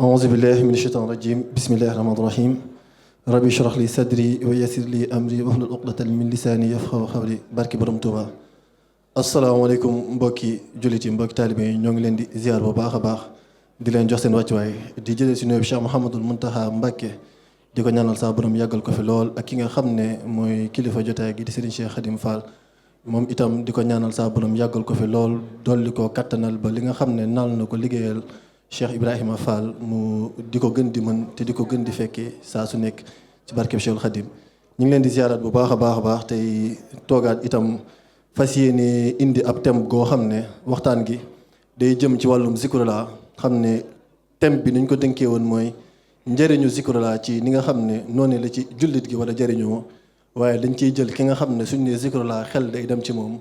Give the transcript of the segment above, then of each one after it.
أعوذ بالله من الشيطان الرجيم بسم الله الرحمن الرحيم ربي اشرح لي صدري ويسر لي أمري واحلل عقدة من لساني يفقهوا قولي barki borom Tuuba asalaamaaleykum mbokki jullit yi mbokki taalibe yi ñoo ngi leen di ziar bu baax a baax di leen jox seen wàccuwaay di jëlee si nuyoo bi Cheikh Mouhamadul Mountakha Mbacké di ko ñaanal saa borom yàggal ko fi lool ak ki nga xam ne mooy kilifa jotaay gi di Serigne Cheikh Khadim Fall moom itam di ko ñaanal saa borom yàggal ko fi lool dolli ko kattanal ba li nga xam ne naal na ko liggéeyal Cheikh Ibrahima Fall mu di ko gën di mën te di ko gën di fekkee saa su nekk ci barkeb Cheikhul Khadim ñu ngi leen di ziaraat bu baax a baax a baax tey toogaat itam fas yéene indi ab thème goo xam ne waxtaan gi day jëm ci wàllum zikrullah xam ne thème bi ni ñu ko dënkee woon mooy njëriñu zikrullah ci ni nga xam ne noonu la ci jullit gi wala jëriñoo waaye dañ ciy jël ki nga xam ne suñ ne zikrullah xel day dem ci moom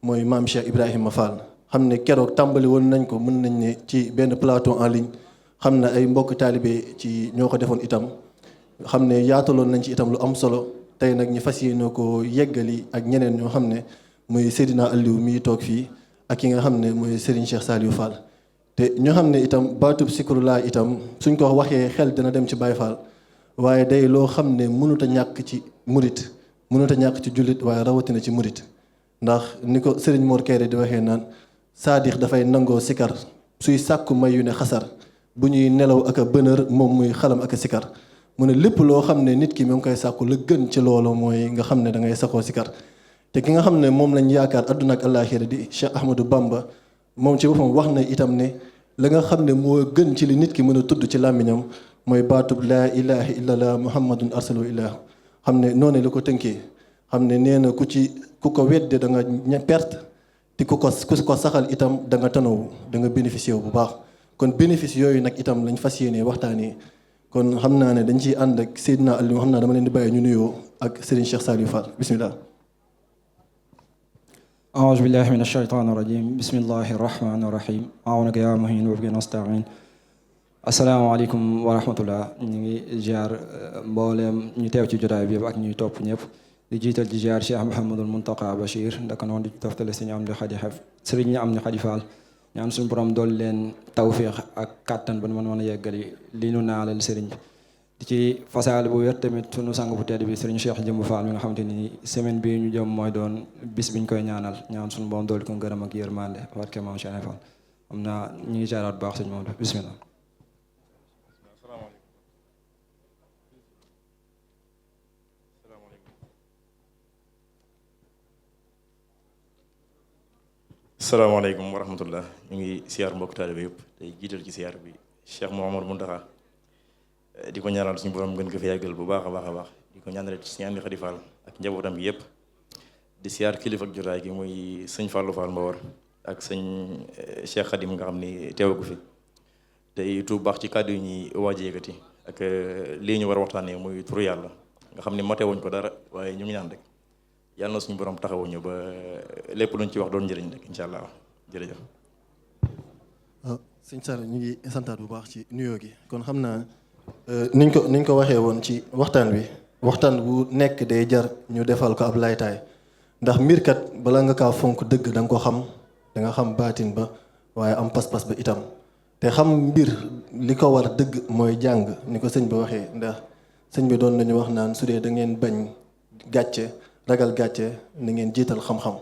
mooy maam Cheikh Ibrahima Fall. xam ne keroog tàmbali woon nañ ko mën nañ ne ci benn plateau en ligne xam ne ay mbokk taalibe ci ñoo ko defoon itam xam ne yaataloon nañ ci itam lu am solo tey nag ñu fas yéene ko yeggali ak ñeneen ñoo xam ne muy Seydina Aliou mi toog fii ak ki nga xam ne mooy Serigne Cheikh Saliou Fall. te ñoo xam ne itam baatub zikrullah itam suñ ko waxee xel dina dem ci Baye Fall waaye day loo xam ne mënut a ñàkk ci murit mënut a ñàkk ci jullit waaye rawatina ci murit ndax ni ko Serigne Mor Kéré di waxee naan. saadix dafay nangoo sikar suy sàkku may yu ne xasar bu ñuy nelaw ak a bënër moom muy xalam ak a sikar mu ne lépp loo xam ne nit ki mu ngi koy sàkku la gën ci loolu mooy nga xam ne da ngay saxoo sikar te ki nga xam ne moom lañ yaakaar adduna ak àllaaxira di Cheikh Ahmadou Bamba moom ci boppam wax na itam ne la nga xam ne moo gën ci li nit ki mën a tudd ci làmmiñam mooy baatub laa ilaha illallah muhammadun arsalu ilah xam ne noonu la ko tënkee xam ne nee na ku ko wedde da nga perte te ku ko saxal itam da nga tanaw da nga bénéficier wu bu baax kon bénéfice yooyu nag itam lañ fas yéenee waxtaanee kon xam naa ne dañ ciy ànd ak Seydina Aliou xam naa dama leen di bàyyi ñu nuyoo ak Serigne Cheikh Saliou Fall bismillah aouzu billahi min ashaytani irajim bismillahi irrahmani irrahim awnaka ya muhin wa bika nastain asalaamaaleykum wa rahmatullah ñu ngi ziar mbooleem ñu teew ci jotaay bi ak ñuy topp ñëpp di jiital ci ziar Cheikh Mouhamadul Mountakha Bachir ndaka noonu di toftale sëriñ am di xadi xef sëriñ am di xadi Fall ñaan suñu borom dool leen tawféex ak kàttan ba mën a yeggali li ñu naalal sëriñ bi di ci fasaale bu wér tamit sunu sang bu tedd bi sëriñ Cheikh Jëmb Fall mi nga xamante ni semaine bii ñu jëm mooy doon bis biñ koy ñaanal ñaan suñu borom dool ko ngërëm ak yërmande barke maam Cheikh Fall xam naa ñu ngi ziaraat baax sëñ moom bismillah salaamaaleykum wa rahmatullah ñu ngi siyaar mbokk taalibe yëpp tey jiital ci siyaar bi Cheikh Mouhamadou Mountakha di ko ñaanal suñu borom gën ko fi yàggal bu baax a baax a baax di ko ñaanal ci Sëñ Amdi Xadi Fall ak njabootam gi yëpp di siyaar kilifa ak jotaay gi muy sëñ Fallou Fall Mbawar ak sëñ Cheikh Khadim nga xam ni teewagu fi tey tu baax ci kàddu yi ñuy waaj yëkkati ak lii ñu war a waxtaanee muy turu yàlla nga xam ni matewuñ ko dara waaye ñu ngi ñaan rek yàlla na suñu borom taxawuñu ba lépp luñ ci wax doon njëriñ rek incha allah jërëjëf. waaw sëñ Sall ñu ngi santaat bu baax ci nuyoo gi kon xam naa niñ ko waxee woon ci waxtaan bu nekk day jar ñu defal ko ab laytaay ndax mbir kat bala nga kaa fonk dëgg da nga ko xam da nga xam baatin ba waaye am pas-pas ba itam te xam mbir li ko war dëgg mooy jàng ni ko sëñ bi waxee ndax sëñ bi doon nañu wax naan su dee da ngeen bañ gàcce. ragal gàcce na ngeen jiital xam-xam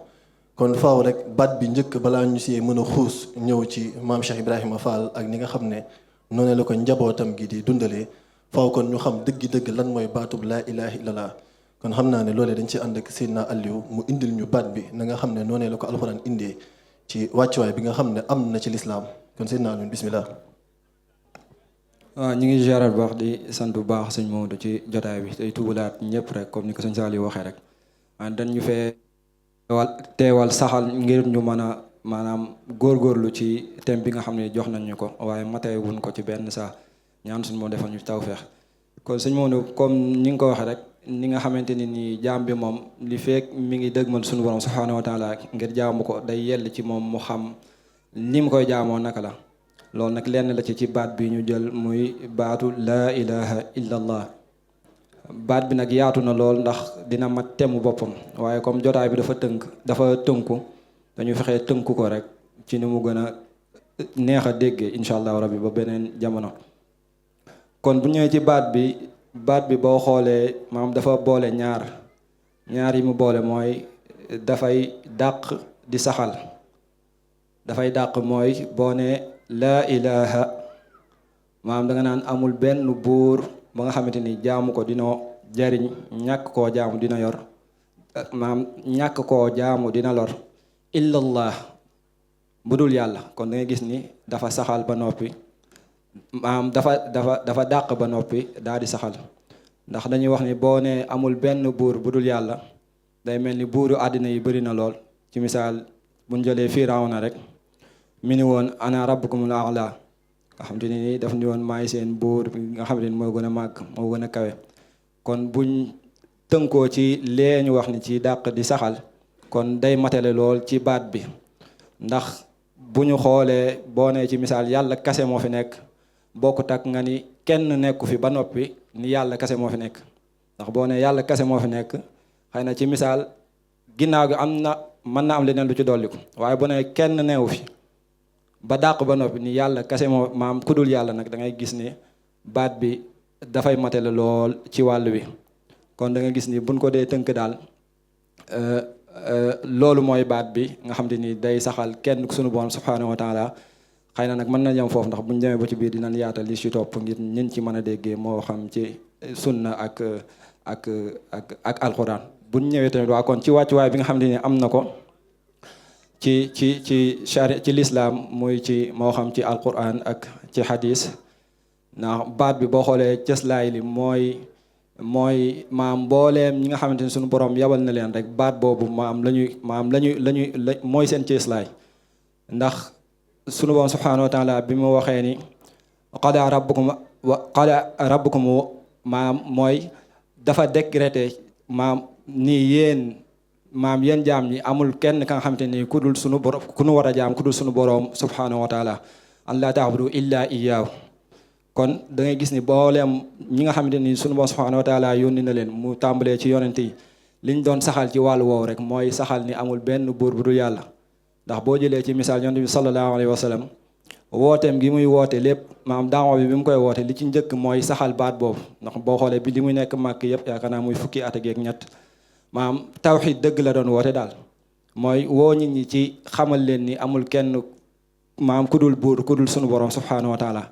kon faaw rek baat bi njëkk balaa ñu si mën a xuus ñëw ci maam Cheikh Ibrahima Fall ak ni nga xam ne noonu la ko njabootam gi di dundalee faaw kon ñu xam dëgg-dëgg lan mooy baatub laa ilaha illallah kon xam naa ne loolee dañ ci ànd ak Seydina Aliou mu indil ñu baat bi na nga xam ne noonu la ko alxuraan indee ci wàccuwaay bi nga xam ne am na ci lislaam kon Seydina Aliou bismillah. waaw ñu ngi ziaral bu baax di sant bu baax sëñ Maodo ci jotaay bi tey tubalaat ñëpp rek comme ni ko sëñ Saliou waxee rek. dañ ñu fee teewal saxal ngir ñu mën a maanaam góorgóorlu ci thème bi nga xam ne jox nañ ñu ko waaye matewuñ ko ci benn saa ñaan suñu moo defal ñu tawfeex kon sëñ Maodo comme ni nga ko waxee rek ni nga xamante ni nii jaam bi moom li feek mi ngi dëgmal suñu borom subhaanahu wa taala ngir jaamu ko day yell ci moom mu xam li mu koy jaamoo naka la loolu nag lenn la ci baat bi ñu jël muy baatu laa ilaha illallah baat bi nag yaatu na lool ndax dina mat temu boppam waaye comme jotaay bi dafa tënku dañu fexee tënku ko rek ci ni mu gën a neex a déggee incha allah rabbi ba beneen jamono kon bu ñëwee ci baat bi boo xoolee maam dafa boole ñaar yi mu boole mooy dafay dàq di saxal. dafay dàq mooy boo ne laa ilaha maam da nga naan amul benn buur ba nga xamante ni jaamu ko dina jariñ, ñàkk koo jaamu dina yor, maam ñàkk koo jaamu dina lor, illallah bu dul yàlla. kon da ngay gis ni dafa saxal ba noppi, maam dafa dàq ba noppi daal di saxal. ndax dañuy wax ni boo ne amul benn buur bu dul yàlla day mel ni buuru àddina yi bëri na lool. ci misaal buñ jëlee Firawna rek mi ni woon ana rabbukumul a'la, nga xam te ni daf ni woon maay seen buur nga xam ne moo gën a màgg moo gën a kawe. kon buñ tënkoo ci lee ñu wax ni ci dàq di saxal, kon day matale lool ci baat bi. ndax bu ñu xoolee boo nee ci misaal yàlla kase moo fi nekk, bokkut ak nga ni kenn nekku fi ba noppi ni yàlla kase moo fi nekk. ndax boo nee yàlla kase moo fi nekk, xëy na ci misaal ginnaaw gi mën na am leneen lu ci dolliku, waaye bu nee kenn neewu fi ba dàq ba noppi ni yàlla kase moo maam ku dul yàlla nag da ngay gis ni baat bi dafay matale lool ci wàll wi. kon da nga gis ni buñ ko dee tënk daal loolu mooy baat bi nga xam te ni day saxal kenn sunu borom subhanahu wa taala. xëy na nag mën na yem foofu ndax buñ demee ba ci biir dinañ yaatal li ci topp ngir ñin ci mën a déggee moo xam ci sunna ak alquran. buñ ñëwee tamit waa kon ci wàccuwaay bi nga xam ne am na ko ci lislaam muy ci moo xam ci alquran ak ci hadis. ndax baat bi boo xoolee cëslaay li mooy maam mbooleem ñi nga xamante ni suñu borom yabal na leen rek baat boobu mooy seen cëslaay. ndax sunu borom subhanahu wa taala bi mu waxee ni qada rabbukum maam mooy dafa décrété maam nii yéen jaam ñi amul kenn ka nga xamante ni ku dul sunu borom ku nu war a jaam ku dul sunu borom subhanahu wa taala an laa ta'budu illa iyyaahu. kon da ngay gis ni booleem ñi nga xamante ni sunu borom subhanahu wa taala yónni na leen mu tàmbalee ci yonent yi liñ doon saxal ci wàllu woowu rek mooy saxal ni amul benn buur bu dul yàlla. ndax boo jëlee ci misaal yonent bi sallallahu alayhi wa sallam wooteem gi muy woote lépp maam daawa bi mu koy woote li ci njëkk mooy saxal baat boobu. ndax boo xoolee bi li muy nekk màkk yëpp yaakaar naa muy fukki at ak ñett maam tawxiid dëgg la doon woote daal. mooy woo nit ñi ci xamal leen ni amul kenn maam ku dul buur ku dul sunu borom subhanahu wa taala.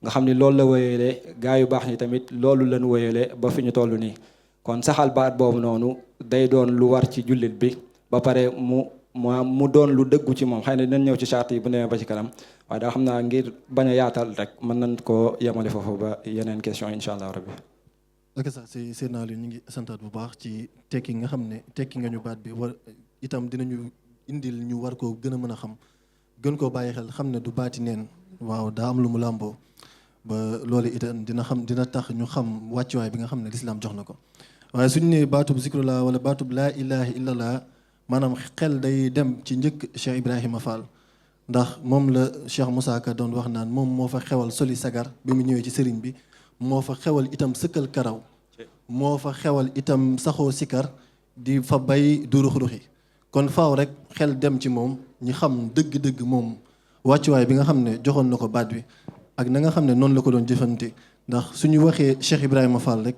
nga xam ni loolu la wéyalee gaa yu baax ñi tamit loolu lañ wéyalee ba fi ñu toll nii. kon saxal baat boobu noonu day doon lu war ci jullit bi ba pare mu doon lu dëggu ci moom. xëy na dinañ ñëw ci charte yi bu demee ba ci kanam waaye daa xam naa ngir bañ a yaatal rek mën nañ koo yemale foofu ba yeneen question incha allah rabbi. ak sax si seen naa ñu ngi santaat bu baax ci tekki nga xam ne tekki nga ñu baat bi war itam dinañu indil ñu war koo gën a mën a xam gën koo bàyyi xel xam ne du baati neen. waaw daa am lu mu làmboo ba loolu itam dina tax ñu xam wàccuwaay bi nga xam ne lislaam jox na ko. waaye suñu ne baatub zikrullah wala baatub laa ilaha illallah maanaam xel day dem ci njëkk Cheikh Ibrahima Fall. ndax moom la Cheikh Moussa Ka doon wax naan moom moo fa xewal soli sagar bi mu ñëwee ci sëriñ bi, moo fa xewal itam sëkkal karaw, moo fa xewal itam saxoo sikar di fa bay du rux-ruxi. kon faaw rek xel dem ci moom ñi xam dëgg-dëgg moom wàccuwaay bi nga xam ne joxoon na ko baat bi ak na nga xam ne noonu la ko doon jëfante. ndax suñu waxee Cheikh Ibrahima Fall rek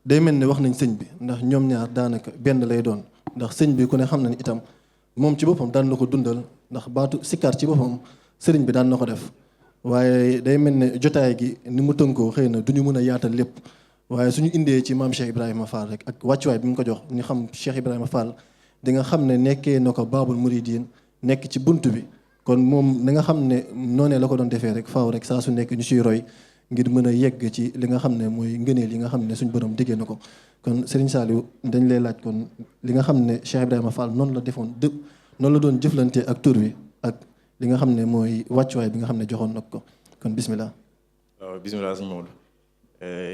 day mel ne wax nañ sëñ bi, ndax ñoom ñaar daanaka benn lay doon. ndax sëñ bi ku ne xam na ni itam moom ci boppam daan na ko dundal, ndax baatu sikar ci boppam sëriñ bi daan na ko def. waaye day mel ne jotaay gi ni mu tënkoo xëy na du ñu mën a yaatal lépp. waaye suñu indee ci maam Cheikh Ibrahima Fall rek ak wàccuwaay bi mu ko jox ñu xam Cheikh Ibrahima Fall di nga xam ne nekkee na ko baabul muridin nekk ci bunt bi. kon moom na nga xam ne noonee la ko doon defee rek faaw rek saa su nekk ñu ciy roy ngir mën a yegg ci li nga xam ne mooy ngëneel yi nga xam ne suñu borom diggee na ko. kon Serigne Saliou dañ lay laaj kon li nga xam ne Cheikh Ibrahima Fall noonu la defoon noonu la doon jëflante ak tur wi ak li nga xam ne mooy wàccuwaay bi nga xam ne joxoon na ko kon bismillah. waaw bismillah sëñ Maodo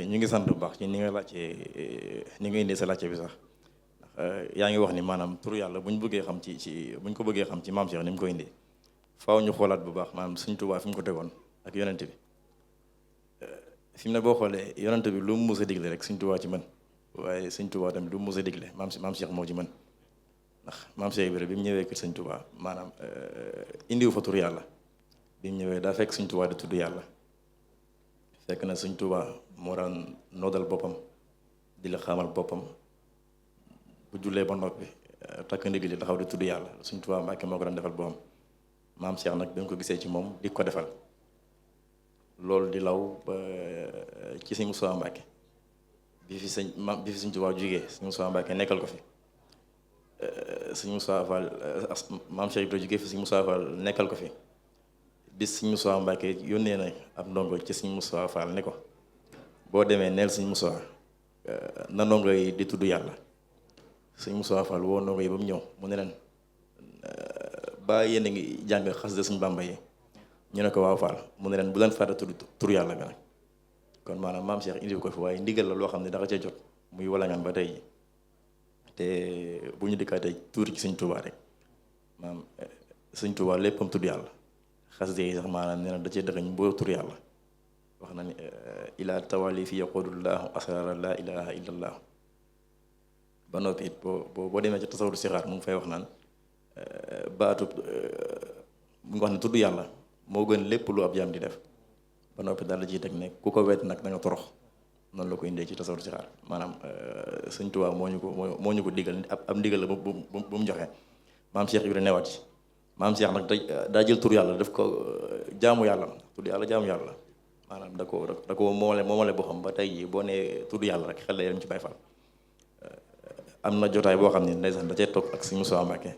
ñu ngi sant bu baax ci ni nga laajtee ni nga indee sa laajte bi sax ndax yaa ngi wax ni maanaam tur yàlla buñ bëggee xam buñ ko bëggee xam ci maam Cheikh ni mu ko indee faaw ñu xoolaat bu baax maanaam Sëñ Tuubaa fi mu ko tegoon ak yonent bi fi mu ne boo xoolee yonent bi lu mu mës a digle rek Sëñ Tuubaa ci mën waaye Sëñ Tuubaa tamit lu mu mës a digle maam Cheikh moo ci mën ndax maam Cheikh bi mu ñëwee kër Sëñ Tuubaa maanaam indiwu fa tur yàlla bi mu ñëwee daa fekk Sëñ Tuubaa di tudd yàlla fekk na Sëñ Tuubaa moo daan noodal boppam di la xamal boppam bu jullee ba noppi takk ndigg li taxaw di tudd yàlla Sëñ Tuubaa Mbàkke moo ko daan defal boppam maam Cheikh nag dañ ko gisee ci moom di ko defal loolu di law ba ci Sëñ Moussa Mbàkke bi fi Sëñ Tuubaa jógee Sëñ Moussa Mbàkke nekkal ko fi Sëñ Moussa Fall maam Cheikh Ibra jógee fi Sëñ Moussa Fall nekkal ko fi bis Sëñ Moussa Mbàkke yónnee na ab ndongo ci Sëñ Moussa Fall ne ko boo demee neel Sëñ Moussa na ndongo yi di tudd yàlla Sëñ Moussa Fall woo ndongo yi ba mu ñëw mu ne leen ba yéen a ngi jàng xasida Sëñ Bàmba yi ñu ne ko waaw Fall mu ne leen bu leen fàtte tudd tur yàlla bi nag kon maanaam maam Cheikh indi ko fi waaye ndigal la loo xam ne dafa cee jot muy walangaan ba tey te bu ñu dikkaatee tuuti ci Sëñ Tuubaa rek maam Sëñ Tuubaa léppam tudd yàlla xasida yi sax maanaam nee na da cee dëxañ boo tur yàlla wax na ni ila tawali fi yaqudullahu asrara la ilaha illallah ba noppi it boo demee ci tasawur sixaar mu ngi fay wax naan baatu mu ngi wax ne tudd yàlla moo gën lépp lu ab jaam di def ba noppi daal la ciy teg ne ku ko wet nag da nga torox noonu la ko indee ci tasawur sixaar maanaam Sëñ Tuubaa moo ñu ko digal ab ndigal la bu mu joxe maam Cheikh Ibra newaat ci maam Cheikh nag daa jël tur yàlla daf ko jaamu yàlla tudd yàlla jaamu yàlla maanaam da ko moomale boo xam ba tey jii boo nee tudd yàlla rek xel la yem ci Baay Faal am na jotaay boo xam ne ndeysaan da cee toog ak Sëñ Moussa Mbàkke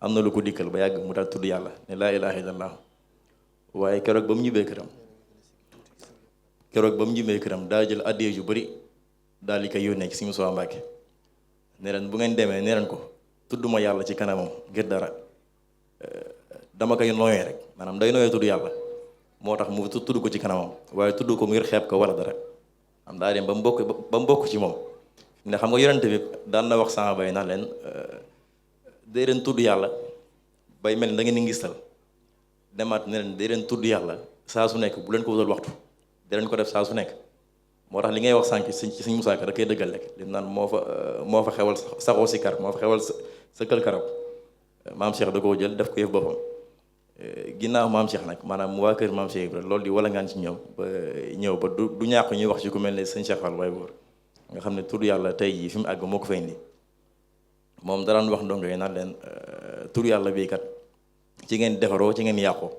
am na lu ko dikkal ba yàgg mu daal tudd yàlla ne laa ilaaha illallah waaye keroog ba mu ñibbee këram daa jël addiya yu bëri daal di koy yónnee ci Sëñ Moussa Mbàkke ne leen bu ngeen demee ne leen ko tudduma yàlla ci kanamam ngir dara dama koy nooyee rek maanaam day nooyee tudd yàlla moo tax mu tudd ko ci kanamam waaye tudd ko ngir xeeb ko wala dara am daa dem ba mu bokk ci moom ne xam nga yonente bi daan na wax saxaaba yi na leen dee leen tudd yàlla bay mel ni da ngeen di ngistal demaat ne leen dee leen tudd yàlla saa su nekk bu leen ko wutal waxtu dee leen ko def saa su nekk moo tax li ngay wax sànq ci Sëñ Musaa Ka da koy dëggal rek li naan moo fa xewal saxoo si kar moo fa xewal sa kël karab maam Cheikh da koo jël def ko yëf boppam ginnaaw maam Cheikh nag maanaam waa kër maam Cheikh Ibrahima loolu di wala ngaan ci ñoom ba ñëw ba du ñàkk ñuy wax ci ku mel ne Sëñ Cheikh Fall waaye boor nga xam ne tudd yàlla tey jii fi mu àgg moo ko fay indi moom daraan wax ndongo yi naan leen tur yàlla bii kat ci ngeen defaroo ci ngeen yàqoo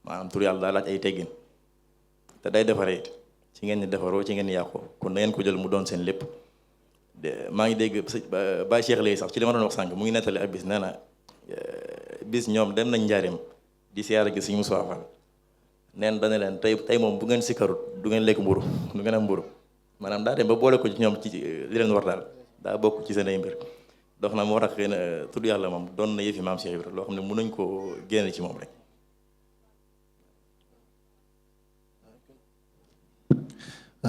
maanaam tur yàlla daa laaj ay teggin te day defaree it ci ngeen di defaroo ci ngeen yàqoo kon da ngeen ko jël mu doon seen lépp maa ngi dégg Baye Cheikh léegi sax ci li ma doon wax sànq mu ngi nettali ak bis nee na bis ñoom dem nañ njaareem di siyaare gi Sëñ Moussa Fall neen dana leen tey moom bu ngeen sikkarut du ngeen lekk mburu du ngeen am mburu maanaam daa dem ba boole ko ci ñoom ci li leen war daal daa bokk ci seen ay mbir dox na moo tax xëy na tudd yàlla moom doon na yëfi maam Cheikh Ibrahima loo xam ne mënuñ koo génne ci moom rek.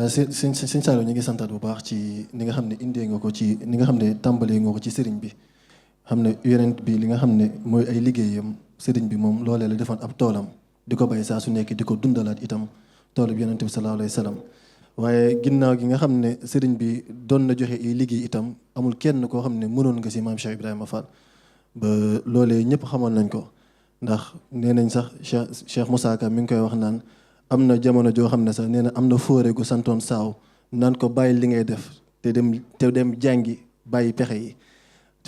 sëñ Saliou ñu ngi santaat bu baax ci ni nga xam ne indee nga ko ci ni nga xam ne tàmbalee nga ko ci sëriñ bi xam ne yonent bi li nga xam ne mooy ay liggéeyam sëriñ bi moom loolee la defoon ab toolam di ko bay saa su nekk di ko dundalaat itam toolu bi yonent bi sallallahu alayhi wa sallam waaye ginnaaw gi nga xam ne sëriñ bi doon na joxe ay liggéey itam amul kenn koo xam ne mënoon nga si maam Cheikh Ibrahima Fall ba loolee ñëpp xamoon nañ ko ndax nee nañ sax Cheikh Moussa Ka mi ngi koy wax naan am na jamono joo xam ne sax nee na am na fóore gu santoon saaw naan ko bàyyi li ngay def te dem jàngi bàyyi pexe yi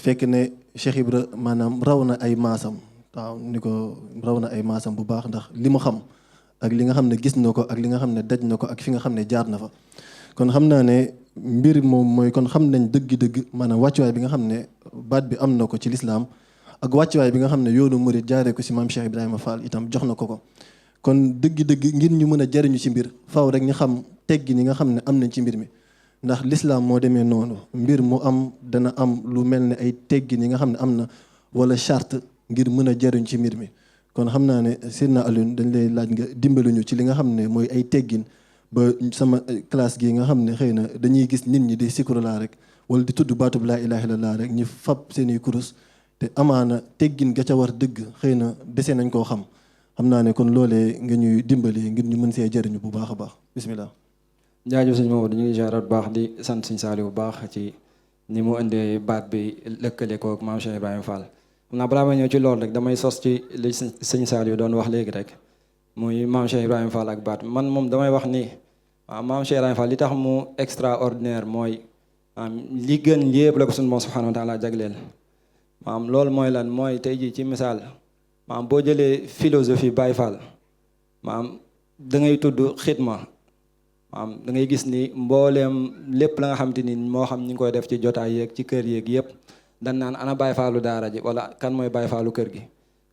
fekk ne Cheikh Ibra maanaam raw na ay maasam waaw ni ko raw na ay maasam bu baax ndax li mu xam ak li nga xam ne gis na ko ak li nga xam ne daj na ko ak fi nga xam ne jaar na fa kon xam naa ne mbir moom mooy kon xam nañ dëgg-dëgg maanaam wàccuwaay bi nga xam ne baat bi am na ko ci lislaam ak wàccuwaay bi nga xam ne yoonu murid jaaree ko si maam Cheikh Ibrahima Fall itam jox na ko kon dëgg-dëgg ngir ñu mën a jariñu ci mbir faaw rek ñu xam teggi ni nga xam ne am nañ ci mbir mi ndax lislaam moo demee noonu mbir mu am dana am lu mel ne ay teggi ni nga xam ne am na wala charte ngir mën a jariñ ci mbir mi kon xam naa ne Seydina Alioune dañ lay laaj nga dimbaluñu ci li nga xam ne mooy ay teggin ba sama classe gi nga xam ne xëy na dañuy gis nit ñi di sikuralaa rek wala di tudd baatub laa ilaaha illallaah rek ñu fab seeni kurus te amaana teggin ga ca war dëgg xëy na dese nañ koo xam naa ne kon loolee nga ñuy dimbali ngir ñu mën see jëriñu bu baax a baax bismillah. jaajëf sëñ Maodo ñu ngi jaaraat bu baax di sant sëñ Saliou bu baax ci ni mu indee baat bi lëkkale ko ak maam Cheikh Ibrahima Fall xam naa balaa may ñëw ci loolu rek damay sos ci li sëñ Saliou doon wax léegi rek muy maam Cheikh Ibrahima Fall ak baat man moom damay wax ni waaw maam Cheikh Ibrahima Fall li tax mu extraordinaire mooy li gën yépp la ko suñu borom subhanahu wa taala jagleel maam loolu mooy lan mooy tey jii ci misaal maam boo jëlee philosophie Baye Fall maam da ngay tudd xidma maam da ngay gis ni mbooleem lépp la nga xam te ni moo xam ñi ngi koy def ci jotaay yeeg ci kër yeeg yëpp dan naan ana Baye Fallu daara ji wala kan mooy Baye Fallu kër gi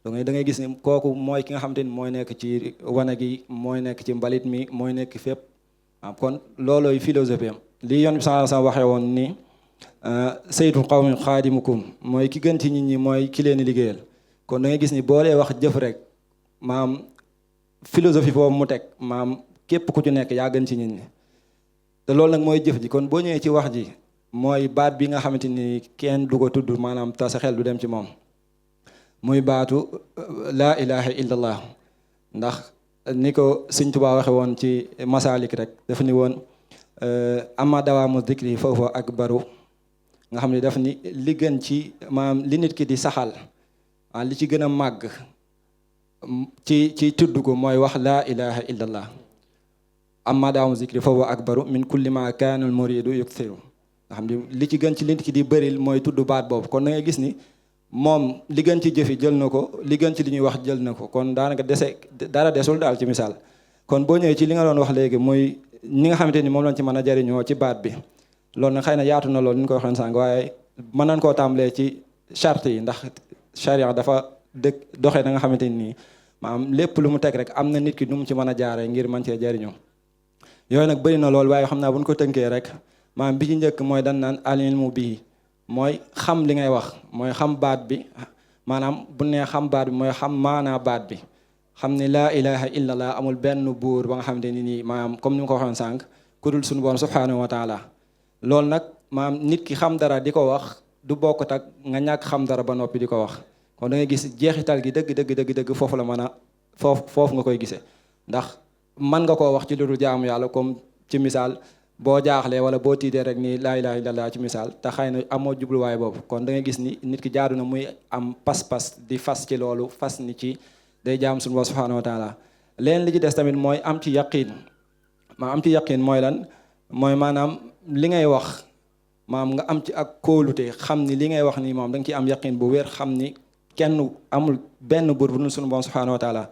donc da ngay gis ni kooku mooy ki nga xam te ni mooy nekk ci wane gi mooy nekk ci mbalit mi mooy nekk fépp waaw kon loolooy philosophie am li yoon bi sa waxee woon ni saytu qawmi xaadimukum mooy ki gën ci nit ñi mooy ki leen di liggéeyal kon da ngay gis ni boo dee wax jëf rek maam philosophie boobu mu teg maam képp ku ci nekk yaa gën ci nit ñi te loolu nag mooy jëf ji kon boo ñëwee ci wax ji mooy baat bi nga xamante ni kenn du ko tudd maanaam ta sa xel du dem ci moom muy baatu laa ilaha illallah ndax ni ko Sëñ Tuubaa waxe woon ci masalik rek dafa ni woon ama dawaamu dikri foofu akbaru nga xam ne daf ni li gën ci maanaam li nit ki di saxal li ci gën a màgg ci tudd ko mooy wax laa ilaha illallah amma daamu zikri fa huwa akbaru min kulli ma kaana al muridu yukthiru nga xam ne li ci gën ci nit ki di bëril mooy tudd baat boobu kon da ngay gis ni moom li gën ci jëfi jël na ko li gën ci li ñuy wax jël na ko kon daanaka dara desul daal ci misaal kon boo ñëwee ci li nga doon wax léegi muy ñi nga xamante ni moom lañ ci mën a jariñoo ci baat bi loolu nag xëy na yaatu na loolu ni ñu ko waxee sànq waaye mën nañ koo tàmbalee ci charte yi ndax charia dafa doxee da nga xamante ni maanaam lépp lu mu teg rek am na nit ki nu mu ci mën a jaaree ngir mën cee jariñoo yooyu nag bëri na loolu waaye xam naa bu ñu ko tënkee rek maanaam bi ci njëkk mooy dan naan al-ilmu bii mooy xam li ngay wax mooy xam baat bi maanaam bu nee xam baat bi mooy xam maanaa baat bi xam ni laa ilaha illallah amul benn buur ba nga xamante ni nii maanaam comme ni ma ko waxoon sànq ku dul suñu borom subhanahu wa taala loolu nag maanaam nit ki xam dara di ko wax du bokkut ak nga ñàkk xam dara ba noppi di ko wax kon da ngay gis jeexital gi dëgg foofu la mën a foofu nga koy gisee ndax mën nga koo wax ci lu dul jaamu yàlla comme ci misaal boo jaaxlee wala boo tiitee rek ni laa ilaha illallah ci misaal te xëy na amoo jubluwaay boobu kon da ngay gis ni nit ki jaadu na muy am pas-pas di fas ci loolu fas ni ci day jaam suñu borom subhanahu wa taala leen li ci des tamit mooy am ci yaqin mooy lan mooy maanaam li ngay wax maam nga am ci ak kóolute xam ni li ngay wax ni moom da nga ciy am yaqin bu wér xam ni kenn amul benn buur bu dul suñu borom subhanahu wa taala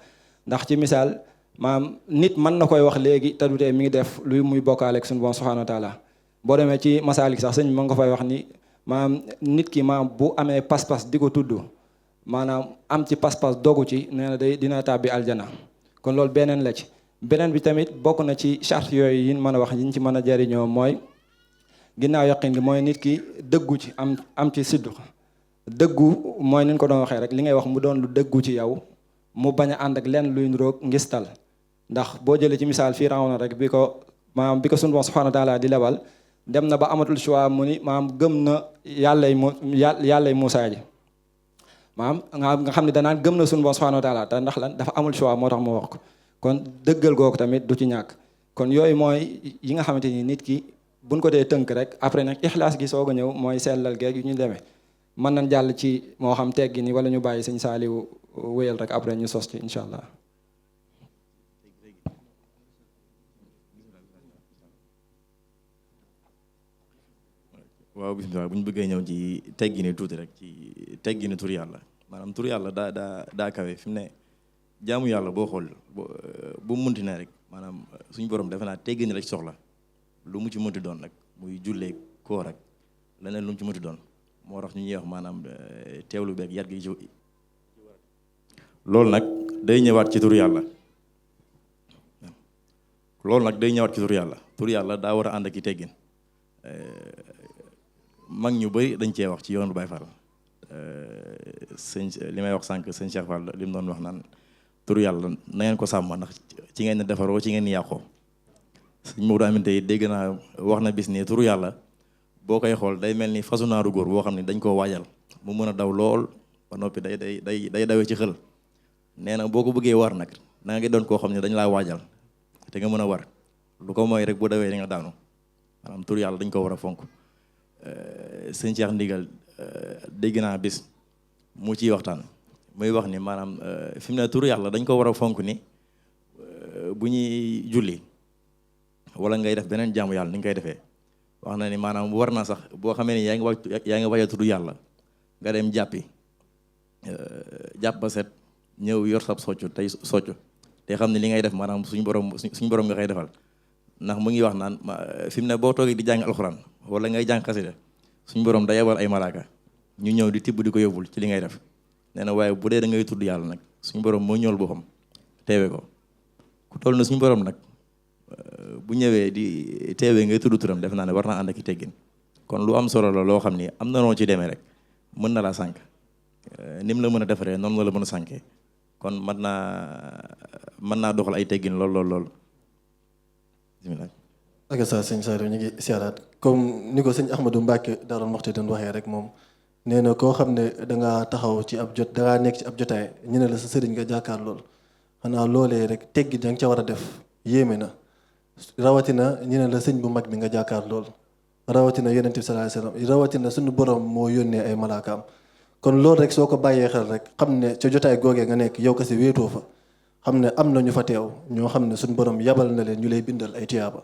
ndax ci misaal maam nit mën na koy wax léegi te du tee mi ngi def luy muy bokkaaleeg suñu borom subhanahu wa taala boo demee ci masaalik sax sëñ ma nga fay wax ni maam nit ki maam bu amee pas-pas di ko tudd maanaam am ci pas-pas dogu ci nee na dina tàbbi aljana kon loolu beneen la ci beneen bi tamit bokk na ci charte yooyu yi mën a wax yiñ ci mën a jariñoo mooy ginnaaw yaqin gi mooy nit ki dëggu ci am ci siddu dëggu mooy ni ñu ko doon waxee rek li ngay wax mu doon lu dëggu ci yow mu bañ a ànd ak lenn luy niroog ngistal ndax boo jëlee ci misaal fii raw na rek bi ko sunu Boroom subhaanahu wa taala di lebal dem na ba amatul choix mu ni maam gëm na yàllay Muusaa ji maam nga xam ne danaan gëm na sunu Boroom subhaanahu wa taala te ndax lan dafa amul choix moo tax mu wax ko kon dëggal googu tamit du ci ñàkk kon yooyu mooy yi nga xamante ni nit ki buñ ko dee tënk rek après nag ixlaas gi soog a ñëw mooy sellal geeg yu ñu demee mën nañ jàll ci moo xam teggi ni wala ñu bàyyi sëñ Saaliwu wéyal rek après ñu sos ci incha allah. waaw bisimilah bu ñu bëggee ñëw ci teggini tuuti rek ci teggini tur yàlla maanaam tur yàlla daa kawe fi mu ne jaamu yàlla boo xool bu mu munti ne rek maanaam suñu borom defe naa teggini rek soxla lu mu ci munti doon nag muy jullee koor rek leneen lu mu ci munti doon moo tax ñu ñuy wax maanaam teewlu beeg yar gi ci loolu nag day ñëwaat ci tur yàlla tur yàlla daa war a ànd ak i teggin mag ñu bëri dañ cee wax ci yoonu Baye Fall li may wax sànq sëñ Cheikh Fall li mu doon wax naan tur yàlla na ngeen ko sàmm ndax ci ngeen defaroo ci ngeen yàqoo sëñ Maodo Aminte yi dégg naa wax na bis nii tur yàlla boo koy xool day mel ni fasu naaru góor boo xam ne dañ koo waajal mu mën a daw lool ba noppi day dawee ci xël nee na boo ko bëggee war nag da nga doon koo xam ne dañ laa waajal te nga mën a war lu ko mooy rek bu dawee di nga daanu maanaam tur yàlla dañ ko war a fonk sëñ Cheikh Ndigal dégg naa bis mu ciy waxtaan muy wax ni maanaam fi mu ne tur yàlla dañ ko war a fonk ni bu ñuy julli wala ngay def beneen jaamu yàlla ni nga koy defee wax na ni maanaam war na sax boo xamee ni yaa ngi waaj a tudd yàlla nga dem jàppi jàpp ba set ñëw yor sab soccu te xam ne li ngay def maanaam suñu borom nga koy defal ndax mu ngi wax naan fi mu ne boo toogee di jàng alxuraan wala ngay jàng xasida suñu borom da yebal ay malaaka ñu ñëw di tibb di ko yóbbul ci li ngay def nee na waaye bu dee da ngay tudd yàlla nag suñu borom moo ñëwal boppam teewe ko ku toll na suñu borom nag bu ñëwee di teewee ngay tudd turam def naa ne war naa ànd ak i teggin kon lu am solo la loo xam ni am na noo ci demee rek mën na laa sànq ni mu la mën a defaree noonu la mën a sànkee kon mën naa doxal ay teggin lool bismillah. ak sa sëñ Saliou ñu ngi siyaaraat comme ni ko sëñ Ahmadou Mbacke Darou Mouhty doon waxee rek moom nee na koo xam ne dangaa taxaw ci ab jot dangaa nekk ci ab jotaay ñu ne la sa sëriñ nga jàkkaar lool xanaa loolee rek teggin da nga ca war a def yéeme na rawatina ñu ne la sëñ bu mag bi nga jàkkaar lool rawatina yonent bi sallallahu alayhi wasallam rawatina suñu borom moo yónnee ay malaakaam kon loolu rek soo ko bàyyee xel rek xam ne ca jotaay googee nga nekk yow kese wéetoo fa xam ne am na ñu fa teew ñoo xam ne suñu borom yabal na leen ñu lay bindal ay tiyaaba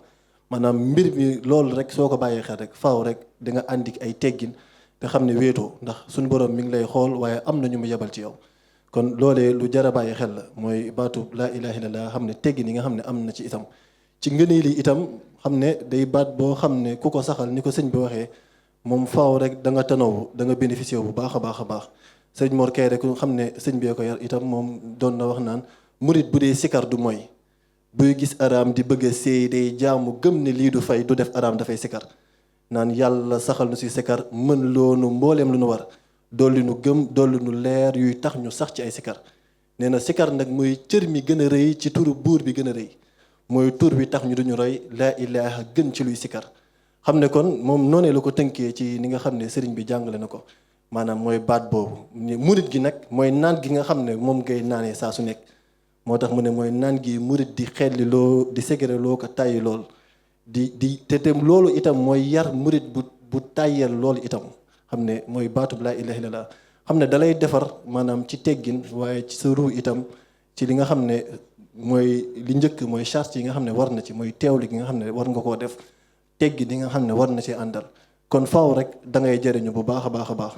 maanaam mbir mi loolu rek soo ko bàyyee xel rek faaw rek da nga àndik ay teggin te xam ne wéetoo ndax suñu borom mi ngi lay xool waaye am na ñu mu yabal ci yow kon loolee lu jar a bàyyi xel la mooy baatu laa ilaaha illallaah xam ne teggin yi nga xam ne am na ci itam ci ngëneel yi itam xam ne day baat boo xam ne ku ko saxal ni ko sëñ bi waxee moom faaw rek da nga tanaw da nga bénéficié bu baax a baax sëñ Mor Kay rek ku xam ne sëñ bee ko yar itam moom doon na wax naan murit bu dee sikar du mooy buy gis araam di bëgg a séy day jaamu gëm ne lii du fay du def araam dafay sikar naan yàlla saxal nu si sikar mën loonu mbooleem lu nu war dolli nu gëm dolli nu leer yuy tax ñu sax ci ay sikar nee na sikar nag mooy cër mi gën a rëy ci turu buur bi gën a rëy mooy tur bi tax ñu duñu roy laa ilaaha gën ci luy sikar xam ne kon moom noonee la ko tënkee ci ni nga xam ne sëriñ bi jàngale na ko maanaam mooy baat boobu murit gi nag mooy naan gi nga xam ne moom ngay naanee saa su nekk moo tax mu ne mooy naan gi murit di xelli loo di segere loo ko tàyyi lool te loolu itam mooy yar murit bu tàyyeel loolu itam xam ne mooy baatub laa ilaaha illallaah xam ne dalay defar maanaam ci teggin waaye ci sa ruu itam ci li nga xam ne mooy li njëkk mooy charge yi nga xam ne war na ci mooy teewli gi nga xam ne war nga koo def teggi di nga xam ne war na ci àndal kon faaw rek da ngay jëriñu bu baax a baax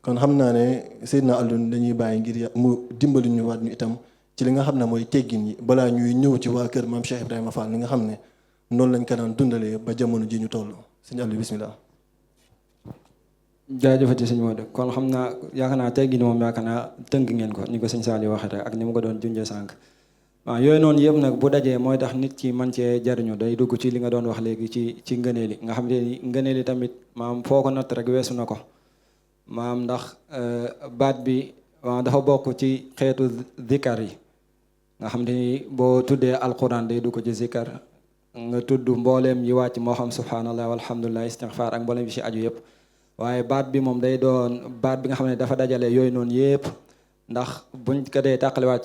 kon xam naa ne Seydina Alioune dañuy bàyyi ngir mu dimbali ñu waat ñu itam ci li nga xam ne mooy teggin yi balaa ñuy ñëw ci waa kër maam Cheikh Ibrahima Fall li nga xam ne noonu lañ ko daan dundalee ba jamono ji ñu toll sëñ Aliou bismillah. jaajëfati sëñ Modou kon xam naa yaakaar naa teggin moom yaakaar naa tënk ngeen ko ni ko sëñ Saliou waxee rek ak ni mu ko doon junjee sànq waaw yooyu noonu yëpp nag bu dajee mooy tax nit ki man cee jariñu day dugg ci li nga doon wax léegi ci ngëneel yi nga xam ne ni ngëneel yi tamit maam foo ko natt rek weesu na ko maam ndax baat bi dafa bokk ci xeetu zikar yi nga xam ne ni boo tuddee alquran day dugg ci zikar nga tudd mbooleem yi wàcc moo xam subhanallah walhamdulillah istighfar ak mbooleem yi ci aju yëpp waaye baat bi moom day doon baat bi nga xam ne dafa dajale yooyu noonu yëpp ndax buñ ko dee tàqaliwaat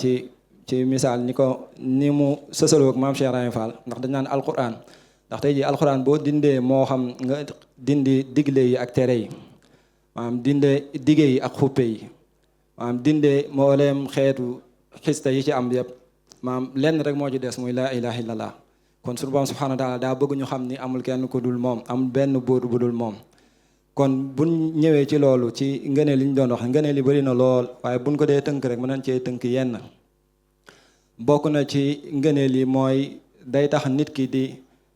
ci misaal ni mu sësaloo ak maam Cheikh Ibrahima Fall ndax dañ naan alquran ndax tey jii alquran boo dindee moo xam nga dindi digle yi ak tere yi maanaam dindee dige yi ak xuppe yi maanaam dindee mbooleem xeetu xista yi ci am yëpp maanaam lenn rek moo ci des muy laa ilaha illallah kon suñu borom subhanahu wa taala daa bëgg ñu xam ni amul kenn ku dul moom amul benn buur bu dul moom kon buñ ñëwee ci loolu ci ngëneel li ñu doon wax ngëneel li bëri na lool waaye buñ ko dee tënk rek mën nañ cee tënk yenn bokk na ci ngëneel yi mooy day tax nit ki di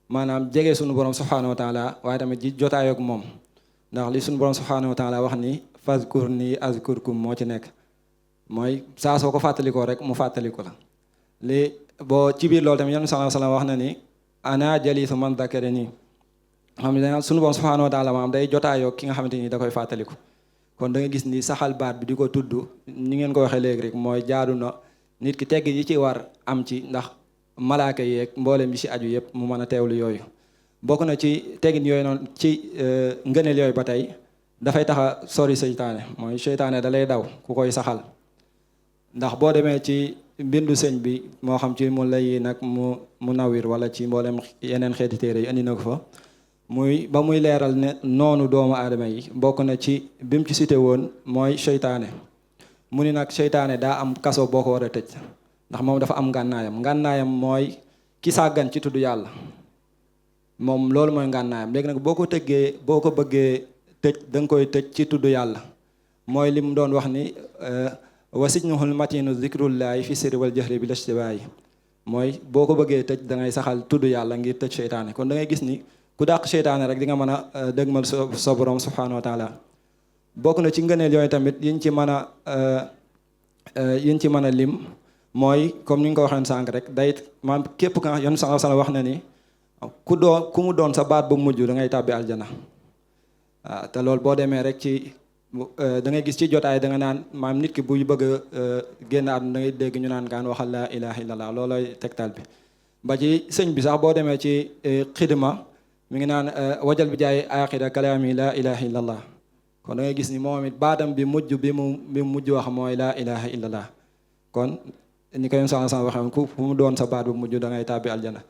maanaam jege suñu borom subhanahu wa taala waaye tamit ji jotaayoo ak moom ndax li suñu borom subhanahu wa taala wax ni fazkurni azkurkum moo ci nekk mooy saa soo ko fàttalikoo rek mu fàttaliku la li boo ci biir loolu tamit yonent sallallahu alayhi wa sallam wax na ni ana jalisu man zakarani xam ne suñu borom subhanahu wa taala maanaam day jotaayoo ki nga xamante ni da koy fàttaliku kon da nga gis ni saxal baat bi di ko tudd ni ngeen ko waxee léegi rek mooy jaadu na nit ki tegg yi ci war am ci ndax malaaka yeeg mboolem bi ci aju yëpp mu mën a teewlu yooyu bokk na ci teggin yooyu noonu ci ngëneel yooyu ba tey dafay tax a sori seytaane mooy seytaane da lay daw ku koy saxal ndax boo demee ci mbindu sëñ bi moo xam ci mu lay nag mu nawir wala ci mboolem yeneen xeeti téere yi andi na ko fa ba muy leeral ne noonu doomu aadama yi bokk na ci bi mu ci cité woon mooy seytaane mu ni nag seytaane daa am kaso boo ko war a tëj ndax moom dafa am ngànnaayam mooy ki sàggan ci tudd yàlla moom loolu mooy ngànnaayam. léegi nag boo ko bëggee tëj da nga koy tëj ci tudd yàlla, mooy li mu doon wax ni wasijnuhul matinu zikrullahi fi sirri wal jahri bil ishtibaahi, mooy boo ko bëggee tëj da ngay saxal tudd yàlla ngir tëj seytaane. kon da ngay gis ni ku dàq seytaane rek di nga mën a dëgmal sa borom subhanahu wa taala. bokk na ci ngëneel yooyu tamit yiñ ci mën a lim mooy comme ni nga ko waxee sànq rek day maam képp ka yoon sallallahu alayhi wasallam wax na ni ku mu doon sa baat bu mujj da ngay tàbbi aljana. waaw te loolu boo demee rek ci da ngay gis ci jotaay da nga naan maam nit ki buy bëgg a génn àdduna da ngay dégg ñu naan kaan waxal laa ilaha illallah, loolooy tegtal bi. ba ci sëñ bi sax boo demee ci xidma mi ngi naan wajal bi jaay aaxira kalaami laa ilaha illallah. kon da ngay gis ni moom it baatam bi mu mujj wax mooy laa ilaha illallah. kon ni ko yoon sallallahu alayhi wasallam waxee ku mu doon sa baat bu mujj da ngay tàbbi aljana.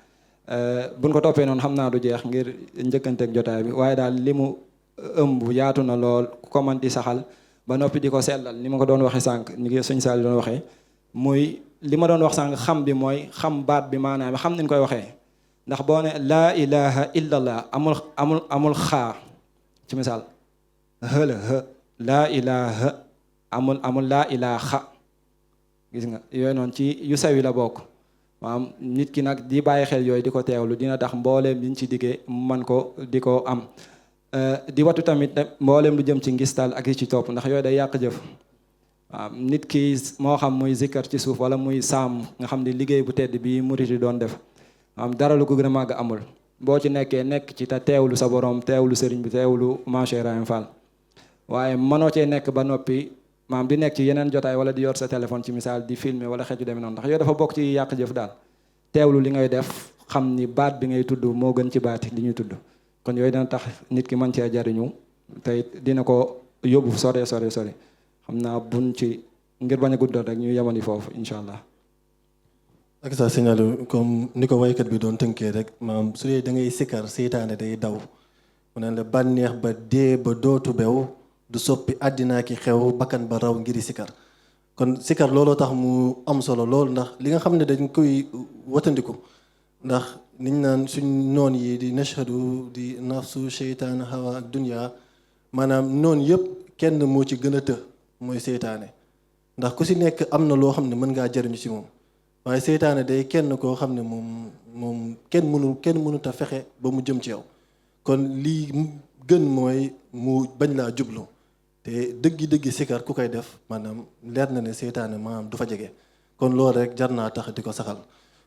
buñ ko toppee noonu xam naa du jeex ngir njëkkanteeg jotaay bi, waaye daal li mu ëmb yaatu na lool ku ko mën di saxal ba noppi di ko sellal ni ma ko doon waxee sànq ni ko sëñ Saliou doon waxee. muy li ma doon wax sànq xam bi mooy xam baat bi maanaam xam ni ñu koy waxee, ndax boo ne laa ilaha illallah amul xaa ci misaal hëla laa ilaha amul laa ilaha, gis nga yooyu noonu ci yu sawi la bokk. maanaam nit ki nag di bàyyi xel yooyu di ko teewlu dina tax mbooleem liñ ci diggee man ko di ko am. di watu tamit mbooleem lu jëm ci ngistal ak yi ci topp, ndax yooyu day yàq jëf. waaw nit ki moo xam muy zikkar ci suuf wala muy saam nga xam ni liggéey bu tedd bi murit yi doon def am dara lu ko gën a màgg amul. boo ci nekk ci te teewlu sa borom, teewlu sëriñ bi, teewlu Cheikh Ibrahima Fall. waaye mënoo cee nekk ba noppi maam di nekk ci yeneen jotaay wala di yor sa téléphone ci misaal di filmer wala xeetu demee noonu, ndax yooyu dafa bokk ci yàq jëf daal. teewlu li ngay def xam ni baat bi ngay tudd moo gën ci baati li ñuy tudd. kon yooyu dana tax nit ki mën cee jariñu te dina ko yóbbu sore xam naa buñ ci ngir bañ a guddal rek ñu yemani foofu incha allah. ak sa signalu comme ni ko waykat bi doon tënkee rek maam su dee da ngay sikkar seytaane day daw mu ne la bànneex ba dee ba dootu bew du soppi àddinaa ki xew bakkan ba raw ngiri sikkar. kon sikkar looloo tax mu am solo lool, ndax li nga xam ne dañ koy watandiku ndax niñ naan suñ noon yi di nashhadu di nafsu seytaan hawa ak dunya, maanaam noonu yëpp kenn moo ci gën a të mooy seytaane. ndax ku si nekk am na loo xam ne mën ngaa jariñu ci moom, waaye seytaane day kenn koo xam ne moom kenn mënut a fexe ba mu jëm ci yow. kon lii gën mooy mu bañ laa jublu, te dëggi sikar ku koy def maanaam leer na ne seytaane maanaam du fa jege. kon loolu rek jar naa tax di ko saxal.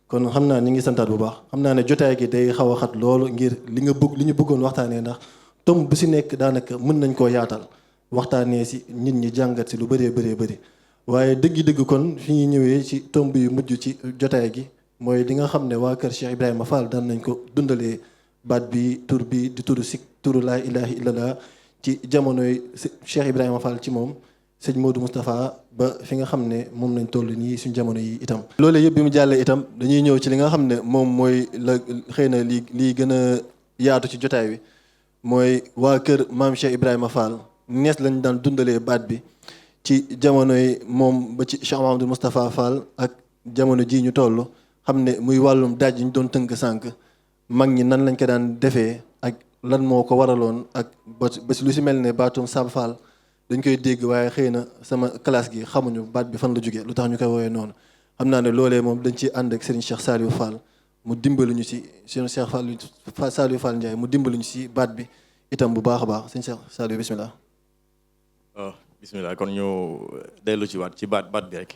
kon xam naa ni ngi santaat bu baax, xam naa ne jotaay gi day xaw a xat loolu ngir li ñu bëggoon waxtaanee, ndax tomb bu si nekk daanaka mën nañ koo yaatal waxtaanee si nit ñi jàngat si lu bëree bëri. waaye dëgg-dëgg kon fi ñuy ñëwee ci tomb yu mujj ci jotaay gi mooy li nga xam ne waa kër Cheikh Ibrahima Fall daan nañ ko dundalee baat bi tur bi di turu laa ilaha illallah ci jamonoy Cheikh Ibrahima Fall ci moom sëñ Modou Moustapha ba fi nga xam ne moom lañ toll nii suñ jamono yi itam. loolu yëpp bi mu jàllee itam dañuy ñëw ci li nga xam ne moom mooy la xëy na lii gën a yaatu ci jotaay bi mooy waa kër maam Cheikh Ibrahima Fall nees lañ daan dundalee baat bi ci jamonoy moom ba ci Cheikh Mahamadou Moustapha Fall ak jamono ji ñu toll, xam ne muy wàllum daaj yi ñu doon tënk sànq mag ñi nan lañ ko daan defee ak lan moo ko waraloon, ak ba si lu si mel ne baatum Sab Fall dañ koy dégg waaye xëy na sama classe gi xamuñu baat bi fan la jógee lu tax ñu koy woowee noonu. xam naa ne loolee moom dañ ciy ànd ak Serigne Cheikh Saliou Fall mu dimbalu ñu si Serigne Cheikh Saliou Fall Ndiaye mu dimbalu ñu si baat bi itam bu baax a baax. Serigne Cheikh Saliou bismillah. waaw bismillah, kon ñu dellu ci waat ci baat bi rek.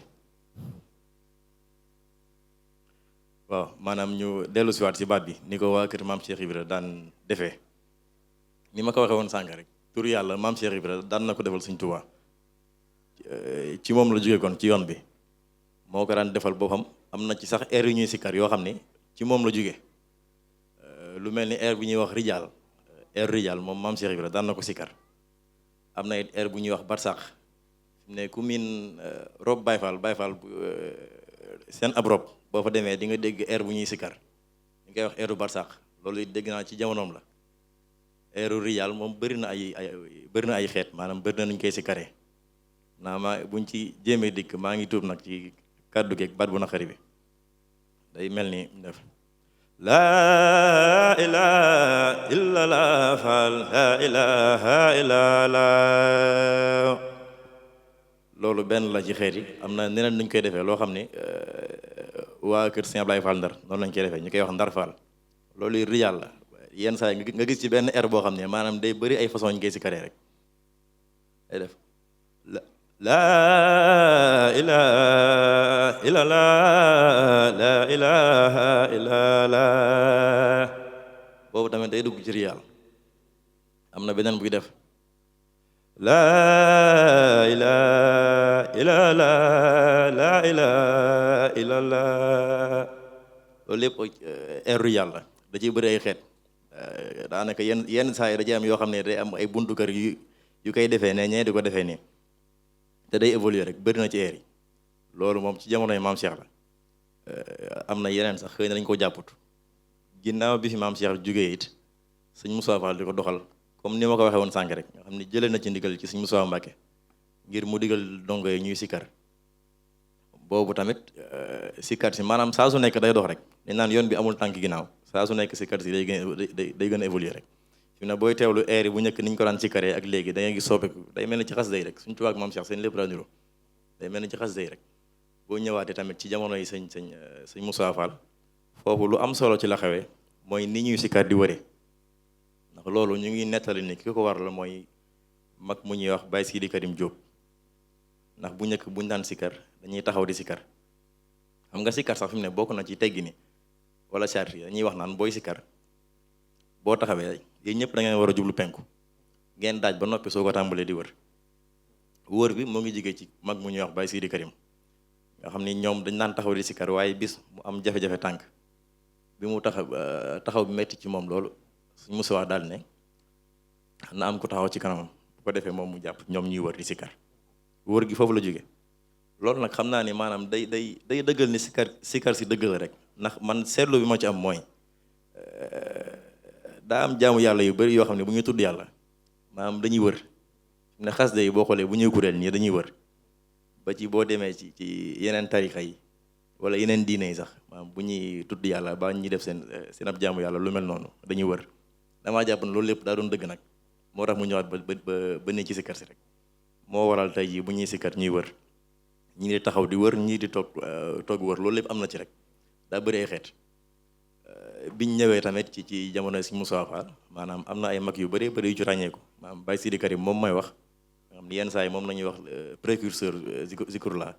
waaw maanaam ñu dellu si waat ci baat bi ni ko waa kër maam Cheikh Ibra daan defee ni ma ko waxee woon sànq rek. tur yàlla maam Cheikh Ibra daan na ko defal Sëñ Tuubaa ci moom la jógee kon ci yoon bi moo ko daan defal boppam. am na ci sax air yu ñuy sikkar yoo xam ne ci moom la jógee lu mel ni air bu ñuy wax rijaal, air rijaal moom maam Cheikh Ibra daan na ko sikkar. am na it air bu ñuy wax barsax ne ku miin rob Baye Fall seen ab rob boo fa demee di nga dégg air bu ñuy sikkar ñu koy wax airu barsax, loolu it dégg naa ci jamonoom la. airu rijaal moom bëri na ay xeet, maanaam bëri na nuñ koy sikkaree naa buñ ci jéemee dikk maa ngi tuub nag ci kàddu geeg baat bu naqari bi day mel ni def laa ilaaha illallah faal la ilaha illallah. loolu benn la ci xeet yi. am na neneen nuñ koy defee loo xam ne waa kër Sëñ Ablaye Fall Ndar noonu lañ koy defee ñu koy wax Ndar Fall. loolu riyaal la yenn saa yi nga gis ci benn air boo xam ne maanaam day bëri ay façon ñu koy si karee rek day def laa ilaha illallah laa ilaha illallah. boobu tamit day dugg ci riyaal. am na beneen buy def laa ilaha illallah laa ilaha illallah. loolu lépp air riyaal la da ciy bëri ay xeet. daanaka yenn saa yi da ciy am yoo xam ne day am ay buntu kër yu koy defee ne ñee di ko defee nii te day évoluer rek bëri na ci air yi. loolu moom ci jamonoy maam Cheikh la. am na yeneen sax xëy na dañ ko jàpput ginnaaw bi fi maam Cheikh jógee it sëñ Moussa Fall di ko doxal comme ni ma ko waxee woon sànq rek nga xam ne jëlee na ci ndigal ci sëñ Moussa Mbacke ngir mu digal dongo yi ñuy sikkar. boobu tamit sikkar si maanaam saa su nekk day dox rek dañ naan yoon bi amul tànk ginnaaw saa su nekk sikkar si day gën a évoluer rek. fi mu ne booy teewlu air yi bu njëkk niñ ko daan sikkaree ak léegi da ngay gis soppeeku day mel ni ci xas day rek suñ tubaab ak maam Cheikh seen lépp la niroo day mel ni ci xas day rek. boo ñëwaatee tamit ci jamono yi sëñ Moussa Fall foofu lu am solo ci la xewee mooy ni ñuy sikkar di wëree ndax loolu ñu ngi nettali ni ki ko war la mooy mag mu ñuy wax Baye Sidi Karim Diop. ndax bu njëkk buñ daan sikkar dañuy taxaw di sikkar xam nga sikkar sax fi mu ne bokk na ci teggi ni wala charte yi dañuy wax naan booy sikkar boo taxawee yéen ñëpp da ngeen war a jublu penku ngeen daaj ba noppi soo ko tàmbalee di wër bi moo ngi jigee ci mag mu ñuy wax Baye Sidi Karim nga xam ni ñoom dañ daan taxaw di sikkar waaye bis mu am jafe-jafe tànk bi mu taxaw bi metti ci moom loolu suñ musa wax daal ne na am ku taxaw ci kanamam bu ko defee moom mu jàpp ñoom ñuy wër di sikkar wër gi foofu la jóge loolu nag xam naa ni maanaam day dëggal ni sikkar si dëgg la rek ndax man seetlu bi ma ci am mooy daa am jaamu yàlla yu bari yoo xam ne bu ñuy tudd yàlla maanaam dañuy wër ne xas de yi boo xoolee bu ñuy kuréel nii dañuy wër ba ci boo demee ci yeneen tarixa yi wala yeneen diine yi sax maanaam bu ñuy tudd yàlla ba ñuy def seen ab jaamu yàlla lu mel noonu dañuy wër damaa jàpp ne loolu lépp daa doon dëgg nag moo tax mu ñëwaat ba ne ci sikkar si rek moo waral tey jii bu ñuy sikkar ñuy wër ñii di taxaw di wër ñii di toog wër loolu lépp am na ci rek daa bëri ay xeet. biñ ñëwee tamit ci jamono si Moussa Fall maanaam am na ay mag yu bëri bëri yu ci ràññeeku maanaam Baye Sidi Karim moom may wax nga xam ne yenn saa yi moom la ñuy wax précurseur Zikrullah.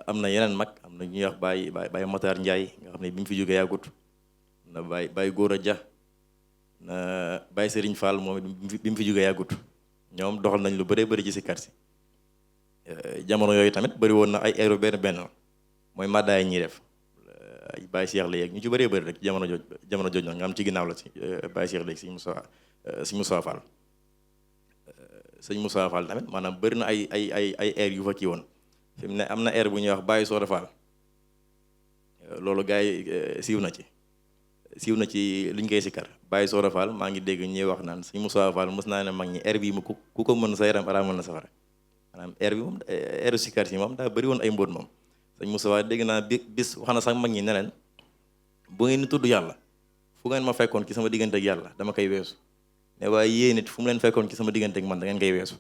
am na yeneen mag am na ñuy wax Baye Matar Ndiaye nga xam ne bi ñu fi jógee yàggut na Baye Gora Dia na Baye Serigne Fall moom bi mu fi jógee yàggut ñoom doxal nañ lu bëree bëri ci sikkar si. jamono yooyu tamit bëri woon na ay aéro benn mooy màddaay ñuy def ay Baye Cheikh la yeeg ñu ci bëree bëri rek jamono jooj nag nga am ci ginnaaw la si Baye Cheikh léegi sëñ Moussa Fall sëñ Moussa Fall tamit maanaam bëri na ay air yu fa kii woon fi mu ne am na air bu ñuy wax Baye Soda Fall loolu gars yi siiw na ci liñ koy sikkar Baye Soda Fall maa ngi dégg ñuy wax naan sëñ Moussa Fall mos naa ne mag ñi air bii mu ku ko mën sa yaram araamal na safara maanaam air bi moom airu sikkar si moom daa bëri woon ay mbóot moom sëñ Moussa dégg naa bis wax na sax mag ñi ne leen bu ngeen di tudd yàlla fu ngeen ma fekkoon ci sama diggante ak yàlla dama koy weesu ne waaye yéen it fu mu leen fekkoon ci sama diggante ak man da ngeen koy weesu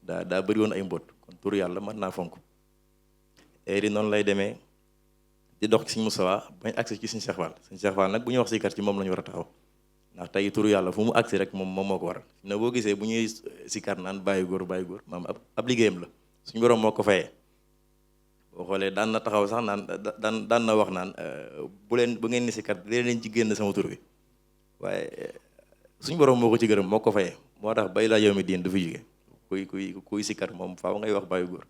daa bëri woon ay mbóot kon tur yàlla mën naa fonk air yi noonu lay demee di dox ci sëñ Moussa bañ agsi ci sëñ Cheikh Fall sëñ Cheikh Fall nag bu ñuy wax sikkar ci moom la ñu war a taxaw ndax tey turu yàlla fu mu agsi rek moom moo ko waral ne boo gisee bu ñuy sikkar naan bàyyi góor maam ab liggéeyam la suñu borom moo ko fayee boo xoolee daan na taxaw sax naan daan na wax naan bu ngeen ni sikkar leen ci génn sama tur bi waaye suñu borom moo ko ci gërëm moo ko fayee moo tax bay laa yow mi diin du fi jóge kuy sikkar moom faaw ngay wax bàyyi góor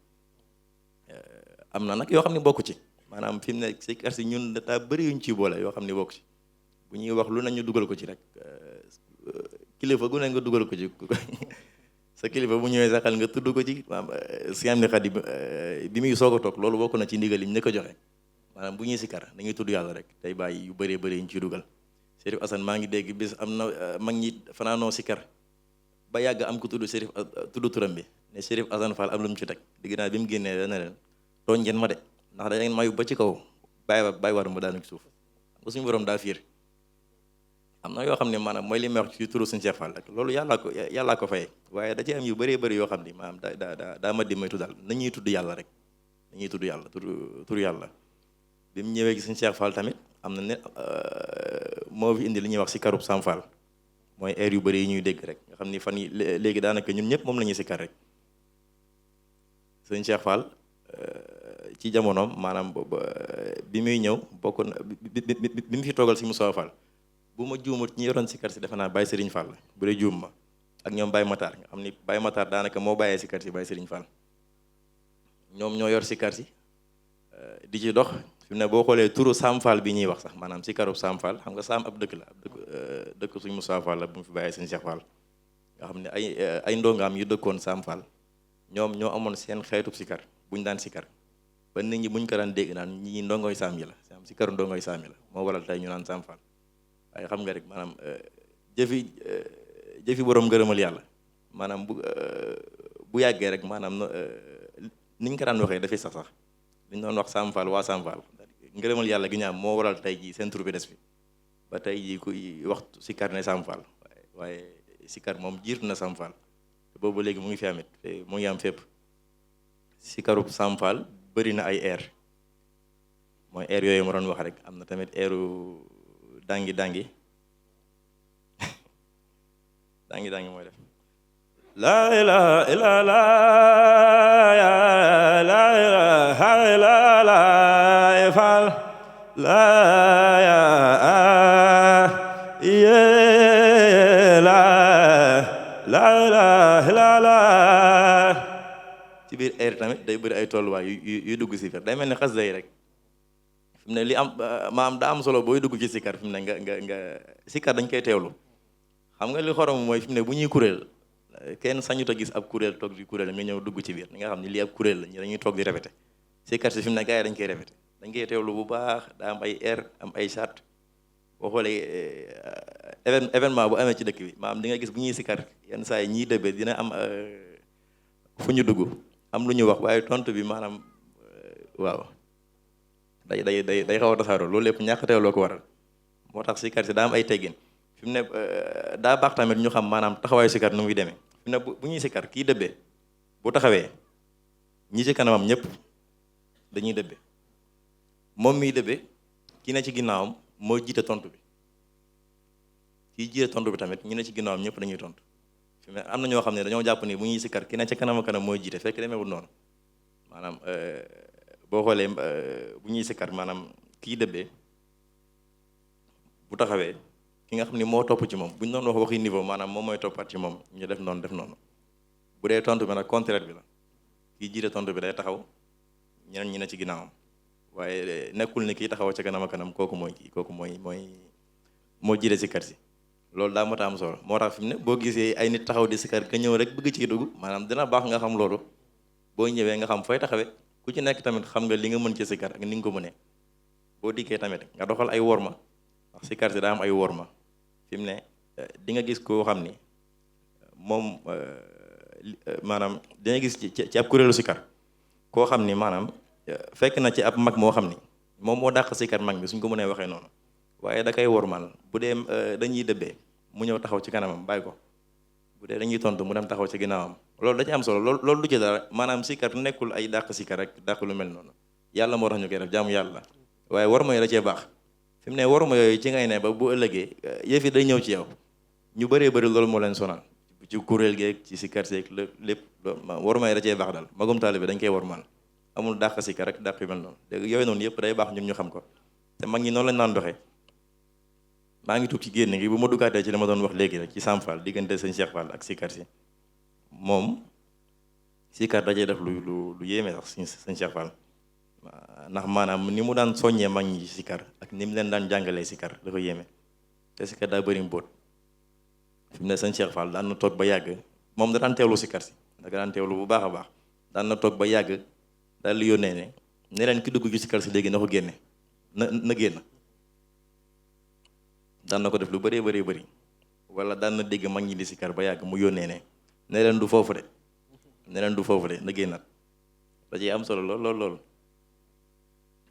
am na nag yoo xam ne bokk ci maanaam fi mu ne sikkar si ñun daa bëri yuñ ciy boole yoo xam ne bokk ci bu ñuy wax lu nañu dugal ko ci rek kilifa gu ne nga dugal ko ci sa kilifa bu ñëwee saxal nga tudd ko ci maanaam si am ni xat bi muy soog a toog loolu bokk na ci ndigal yi ñu ko joxe maanaam bu ñuy sikkar dañuy tudd yàlla rek tey bàyyi yu bëree bëri yi ñu ciy dugal Chérif Assane maa ngi dégg bis am na mag ñi fanaanoo sikkar ba yàgg am ko tudd Chérif tudd turam bi ne Chérif Assane Fall am lu mu ci teg digg naa bi mu génnee dana leen tooñ ngeen ma de ndax da ngeen mayu ba ci kaw bàyyi war ma daanu ci suuf nga suñu borom daa fiir am na yoo xam ne maanaam mooy li may wax ci turu Sëñ Cheikh Fall rek loolu yàllaa ko fayee waaye da ci am yu bëree bëri yoo xam ni maanaam daa ma di may tuddal nañuy tudd yàlla rek nañuy tudd yàlla tur yàlla bi mu ñëwee ci Sëñ Cheikh Fall tamit am na ne moo fi indi li ñuy wax si karub Sam Fall mooy air yu bëri yi ñuy dégg rek nga xam ni fan yi léegi daanaka ñun ñëpp moom la ñuy si kar rek Sëñ Cheikh Fall ci jamonoom maanaam bi muy ñëw bokk na bi mu fi toogal si Moussa Fall bu ma juumut ñi yoroon si kar si defe naa Baye Serigne Fall bu dee juum ma ak ñoom Baye Matar nga xam ni Baye Matar daanaka moo bàyyee si kar si Baye Serigne Fall ñoom ñoo yor si kar si di ci dox fi mu ne boo xoolee turu Sam Fall bi ñuy wax sax maanaam si karub Sam Fall xam nga Sam ab dëkk la dëkk suñ Moussa Fall la bu mu fi bàyyee Sëñ Cheikh Fall nga xam ne ay ndongaam yu dëkkoon Sam Fall ñoom ñoo amoon seen xeetub sikar buñ daan sikar ba nit ñi buñ ko daan dégg naan ñi ndongoy Sam yi la am sikaru ndongoy Sam yi la moo waral tey ñu naan Sam Fall waaye xam nga rek maanaam jëfi borom ngërëmal yàlla maanaam bu yàggee rek maanaam niñ ko daan waxee dafay sax liñ doon wax Sam Fall waa Sam Fall ngërëmal yàlla gi ñaam moo waral tey jii seen tur bi des fi ba tey jii kuy waxtu sikar ne Sam Fall waaye sikar moom jiitu na Sam Fall te boobu léegi mu ngi fi amit mu ngi am fépp sikarub Sam Fall bëri na ay air mooy air yooyu ma doon wax rek am na tamit airu dangi dangi mooy def la ilaha illallah la ilaha illallah Fall la ilaha illallah ci biir air tamit day bëri ay tolluwaay yu dugg si biir day mel ni xas day rek fi mu ne li am maam daa am solo booy dugg ci sikar fi mu ne nga sikar dañ koy teewlu xam nga li xorom mooy fi mu ne bu ñuy kuréel kenn sañut a gis ab kuréel toog di kuréel nga ñëw dugg ci biir ni nga xam ne lii ab kuréel la ñu dañuy toog di répété sikar si fi mu ne gars yi dañ koy répété dañ koy teewlu bu baax daa am ay air am ay charte boo xoolee événement bu amee ci dëkk bi maam di nga gis bu ñuy sikar yenn saa yi ñiy dëbbee dina am fu ñu dugg am lu ñu wax waaye tontu bi maanaam waaw day xaw a tasaaroo loolu lépp ñàkk teewloo ko waral moo tax sikar si daa am ay teggin fi mu ne daa baax tamit ñu xam maanaam taxawaayu sikar nu muy demee fi mu ne bu ñuy sikar kii dëbbee bu taxawee ñi ci kanamam ñëpp dañuy dëbbee moom miy dëbbee ki ne ci ginnaawam moo jiite tontu bi kii jiite tontu bi tamit ñi ne ci ginnaawam ñëpp dañuy tontu fi mu ne am na ñoo xam ne dañoo jàpp ni bu ñuy sikar ki ne ci kanam mooy jiite fekk demeewul noonu maanaam boo xoolee bu ñuy sikar maanaam kii dëbbee bu taxawee ki nga xam ni moo topp ci moom bu ñu doon wax waxi niveau maanaam moom mooy toppaat ci moom ñu def noonu bu dee tontu bi nag contraire bi la kii jiite tontu bi day taxaw ñeneen ñi ne ci ginnaawam waaye nekkul ni kii taxaw ca kanam kooku mooy moo jiite sikar si loolu daa mot a am solo moo tax fi mu ne boo gisee ay nit taxaw di sikar nga ñëw rek bëgg ci dugg maanaam dina baax nga xam loolu boo ñëwee nga xam fooy taxawee ku ci nekk tamit xam nga li nga mën ci sikar ak ni nga ko mënee boo dikkee tamit nga doxal ay worma ndax sikar si daa am ay worma fi mu ne di nga gis koo xam ni moom maanaam dina gis ci ab kuréelu sikar koo xam ni maanaam fekk na ci ab mag moo xam ni moom moo dàq sikar mag bi suñ ko mënee waxee noonu waaye da koy wormal bu dee dañuy dëbbee mu ñëw taxaw ci kanamam bàyyi ko bu dee dañuy tontu mu dem taxaw ci ginnaawam loolu da ci am solo loolu du ci dara maanaam sikar nekkul ay dàq sikar rek dàq lu mel noonu yàlla moo tax ñu koy def jaamu yàlla waaye worma yi da cee baax fi mu ne worma yooyu ci ngay ne ba bu ëllëgee yëf yi day ñëw ci yow ñu bëree bëri loolu moo leen sonal ci kuréel geeg ci sikar seeg lépp worma yi da cee baax daal magum taalibe dañ koy wormal amul dàq sikar rek dàq yu mel noonu léegi yooyu noonu yëpp day baax ñun ñu xam ko te mag ñi noonu lañ naan doxee maa ngi tuub ci génn gi bu ma duggaatee ci li ma doon wax léegi rek ci Sam Fall diggante Sëñ Cheikh Fall ak sikar si moom sikar dajee def lu yéeme sax Sëñ Cheikh Fall ndax maanaam ni mu daan soññee mag ñi ci sikar ak ni mu leen daan jàngalee sikar dafa yéeme te sikar daa bëri mbóot fi mu ne Sëñ Cheikh Fall daan na toog ba yàgg moom da daan teewlu sikar si da daan teewlu bu baax a baax daan na toog ba yàgg daal di yónnee ne leen ki dugg ci sikar si léegi na ko génne na génn daan na ko def lu bëree bëri wala daan na dégg mag ñi di sikar ba yàgg mu yónnee ne leen du foofu de na génnaat da ciy am solo lool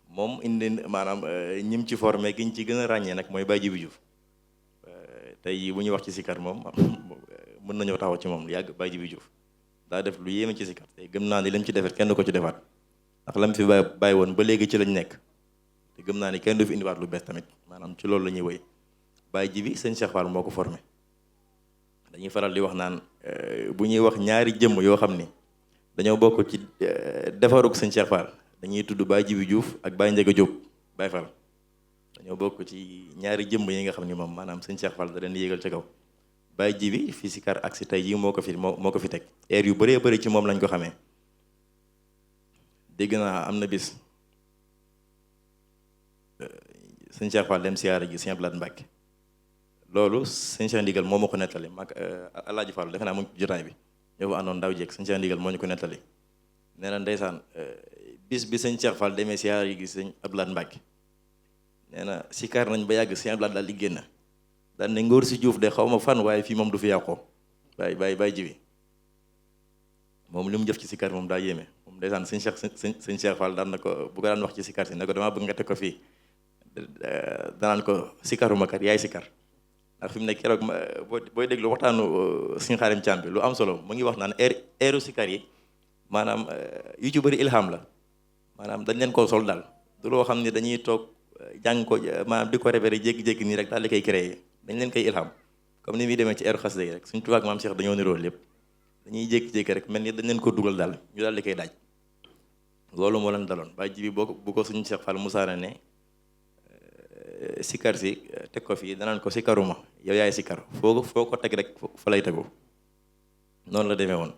moom indi maanaam ñim ci formé ki ñu ci gën a ràññee nag mooy Baye Djibi Diouf tey bu ñuy wax ci sikar moom mën nañoo taxaw ci moom lu yàgg Baye Djibi Diouf daa def lu yéeme ci sikar tey gëm naa ni lim ci defet kenn du ko ci defaat ndax lam fi bàyyi woon ba léegi ci lañ nekk te gëm naa ni kenn du fi indiwaat lu bees tamit maanaam ci loolu la ñuy wéy Baye Djibi sëñ Cheikh Fall moo ko formé dañuy faral di wax naan bu ñuy wax ñaari jëmm yoo xam ni dañoo bokk ci defarug sëñ Cheikh Fall dañuy tudd Baye Djibi Diouf ak Baye Ndiaga Diop Baye Fall dañoo bokk ci ñaari jëmm yi nga xam ni moom maanaam sëñ Cheikh Fall da leen di yéegal ci kaw Baye Djibi fii si kar ak si tey jii moo ko fi teg air yu bëree bëri ci moom lañ ko xamee dégg naa am na bis sëñ Cheikh Fall dem siyaara ji sëñ Abdoulaye Mbacke loolu sëñ Cheikh Ndigal moo ma ko nettali mag Alaaji Fall defe naa mu ngi ci jotaay bi ñoo fa àndoon ndaw jeeg sëñ Cheikh Ndigal moo ñu ko nettali nee na ndeysaan bis bi sëñ Cheikh Fall demee siyaara ji sëñ Abdoulaye Mbacke nee na sikar nañ ba yàgg sëñ Abdoulaye daal di génn daan ne ngóor si Diouf de xaw ma fan waaye fii moom du fi yàqoo Baye Djibi moom li mu jëf ci sikar moom daa yéeme moom ndeysaan sëñ Cheikh Fall daan na ko bu ko daan wax ci sikar si ne ko damaa bëgg nga teg ko fii danaan ko sikaruma kat yaay sikar ndax fi mu ne keroog booy déglu waxtaanu Sëñ Xaadim Caam bi lu am solo mu ngi wax naan eeru sikar yi maanaam yu ci bëri ilham la maanaam dañ leen koo sol daal du loo xam ne dañuy toog jàng ko maanaam di ko répété jékki-jékki nii rek daal di koy créé dañ leen koy ilham comme ni muy demee ci eeru xasida yi rek suñ tubaab maam Cheikh dañoo niroo lépp dañuy jékki-jékki rek mel ni dañ leen ko dugal daal ñu daal di koy daaj loolu moo leen daloon Baye Djibi bu ko suñu Cheikh Fall musaana ne sikar si teg ko fii danaan ko sikaruma yow yaay sikar foo ko teg rek fa lay tegu noonu la demee woon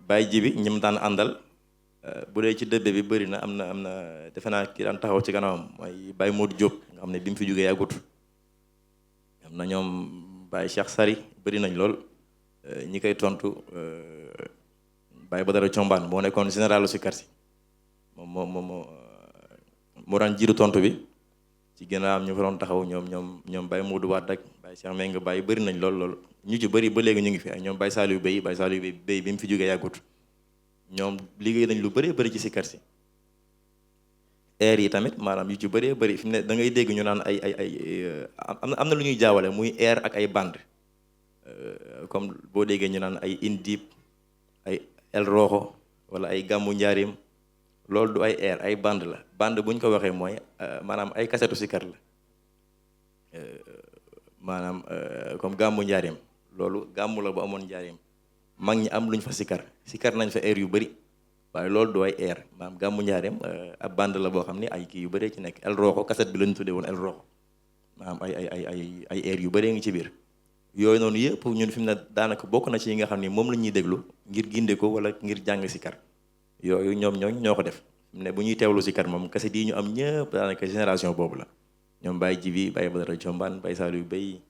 Baye Djibi ñi mu daan àndal bu dee ci dëbbe bi bëri na am na defe naa ki daan taxaw ci gannaawam mooy Baye Modou Diop nga xam ne bi mu fi jógee yàggut am na ñoom Baye Cheikh Sari bëri nañ lool ñi koy tontu Baye Badara Combaan moo nekkoon généralu sikar si moo daan jiitu tontu bi ci ginnaawam ñu fa doon taxaw ñoom Baye Modou Wade ak Baye Cheikh Meng Baye bëri nañ lool ñu ci bëri ba léegi ñu ngi fi ak ñoom Baye Saliou Bey bi mu fi jógee yàggut ñoom liggéey nañ lu bëree bëri ci sikar si air yi tamit maanaam yu ci bëree bëri fi mu ne da ngay dégg ñu naan am na lu ñuy jaawale muy air ak ay bande comme boo déggee ñu naan ay indip ay el roxo wala ay gàmmu njaarim loolu du ay air ay bande la bande bu ñu ko waxee mooy maanaam ay kasetu sikar la maanaam comme gàmmu njaarim loolu gàmmu la bu amoon njaarim mag ñi am luñ fa sikar nañ fa air yu bëri waaye loolu du ay air maanaam gàmmu njaarim ab bande la boo xam ne ay kii yu bëree ci nekk el roxo kaset bi lañu tuddee woon el roxo maanaam ay air yu bëree ngi ci biir yooyu noonu yëpp ñun fi mu ne daanaka bokk na ci yi nga xam ni moom la ñuy déglu ngir ginde ko wala ngir jàng sikar yooyu ñoo ko def ne bu ñuy teewlu sikar moom kaset yi ñu am ñëpp daanaka génération boobu la ñoom Baye Djibi Baye Badara Combaan Baye Saliou Bey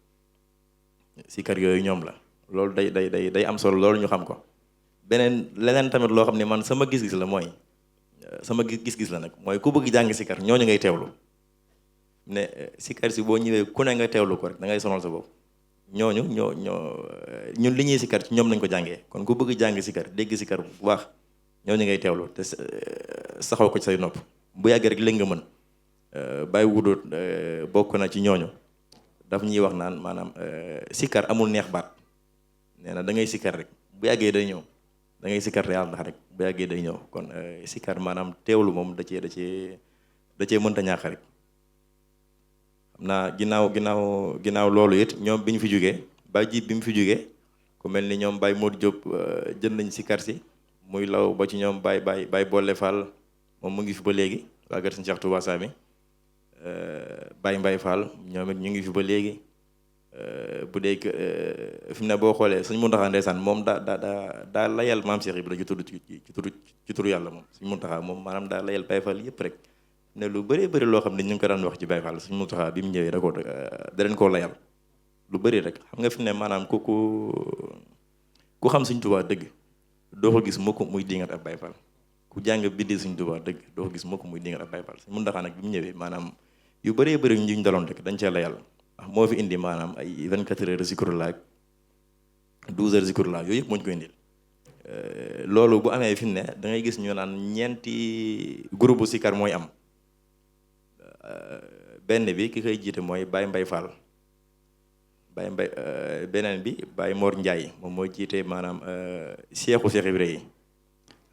sikar yooyu ñoom la loolu day am solo loolu ñu xam ko leneen tamit loo xam ne man sama gis-gis la mooy sama gis-gis la nag mooy ku bëgg jàng sikar ñooñu ngay teewlu ne sikar si boo ñëwee ku ne nga teewlu ko rek da ngay sonal sa bopp ñooñu ñun li ñuy sikar ci ñoom lañ ko jàngee kon ku bëgg jàng sikar dégg sikar bu baax ñooñu ngay teewlu te saxoo ko ci say nopp bu yàggee rek léegi nga mën bàyyi wudóot bokk na ci ñooñu daf ñuy wax naan maanaam sikar amul neex baat nee na da ngay sikar rek bu yàggee day ñëw da ngay sikar te yàlla ndax rek bu yàggee day ñëw kon sikar maanaam teewlu moom da cee mënta ñàkk rek xam naa ginnaaw loolu it ñoom bi ñu fi jógee Baye Djibi bi mu fi jógee ku mel ni ñoom Baye Modou Diop jël nañ sikar si muy law ba ci ñoom Baye Bolle Fall moom mu ngi fi ba léegi waa Kër Sëñ Cheikh Touba Sami Baye Mbaye Fall ñoom it ñu ngi fi ba léegi bu dee fi mu ne boo xoolee Sëñ Muntaxa ndeysaan moom daa layal maam Cheikh Ibra ci turu yàlla moom Sëñ Muntaxa moom maanaam daa layal Baye Fall yëpp rek ne lu bëree bëri loo xam ne ñu ngi ko daan wax ci Baye Fall Sëñ Muntaxa bi mu ñëwee da leen koo layal lu bëri rek xam nga fi mu ne maanaam ku xam Sëñ Tuubaa dëgg doo ko gis mukk muy dingat ab Baye Fall ku jàng bindi Sëñ Tuubaa dëgg doo ko gis mukk muy dingat ab Baye Fall Sëñ Muntaxa nag bi mu ñëwee maanaam yu bëree bëri ñu daloon rek dañ cee layal moo fi indi maanaam ay 24 heures zikrullah ak 12 heures zikrullah yooyu yëpp moo ñu ko indil loolu bu amee fi mu ne da ngay gis ñu naan ñeenti groupe sikar mooy am benn bi ki koy jiite mooy Baye Mbaye Fall Baye Mbay beneen bi Baye Mor Ndiaye moom mooy jiite maanaam Seexu Seex Ibra yi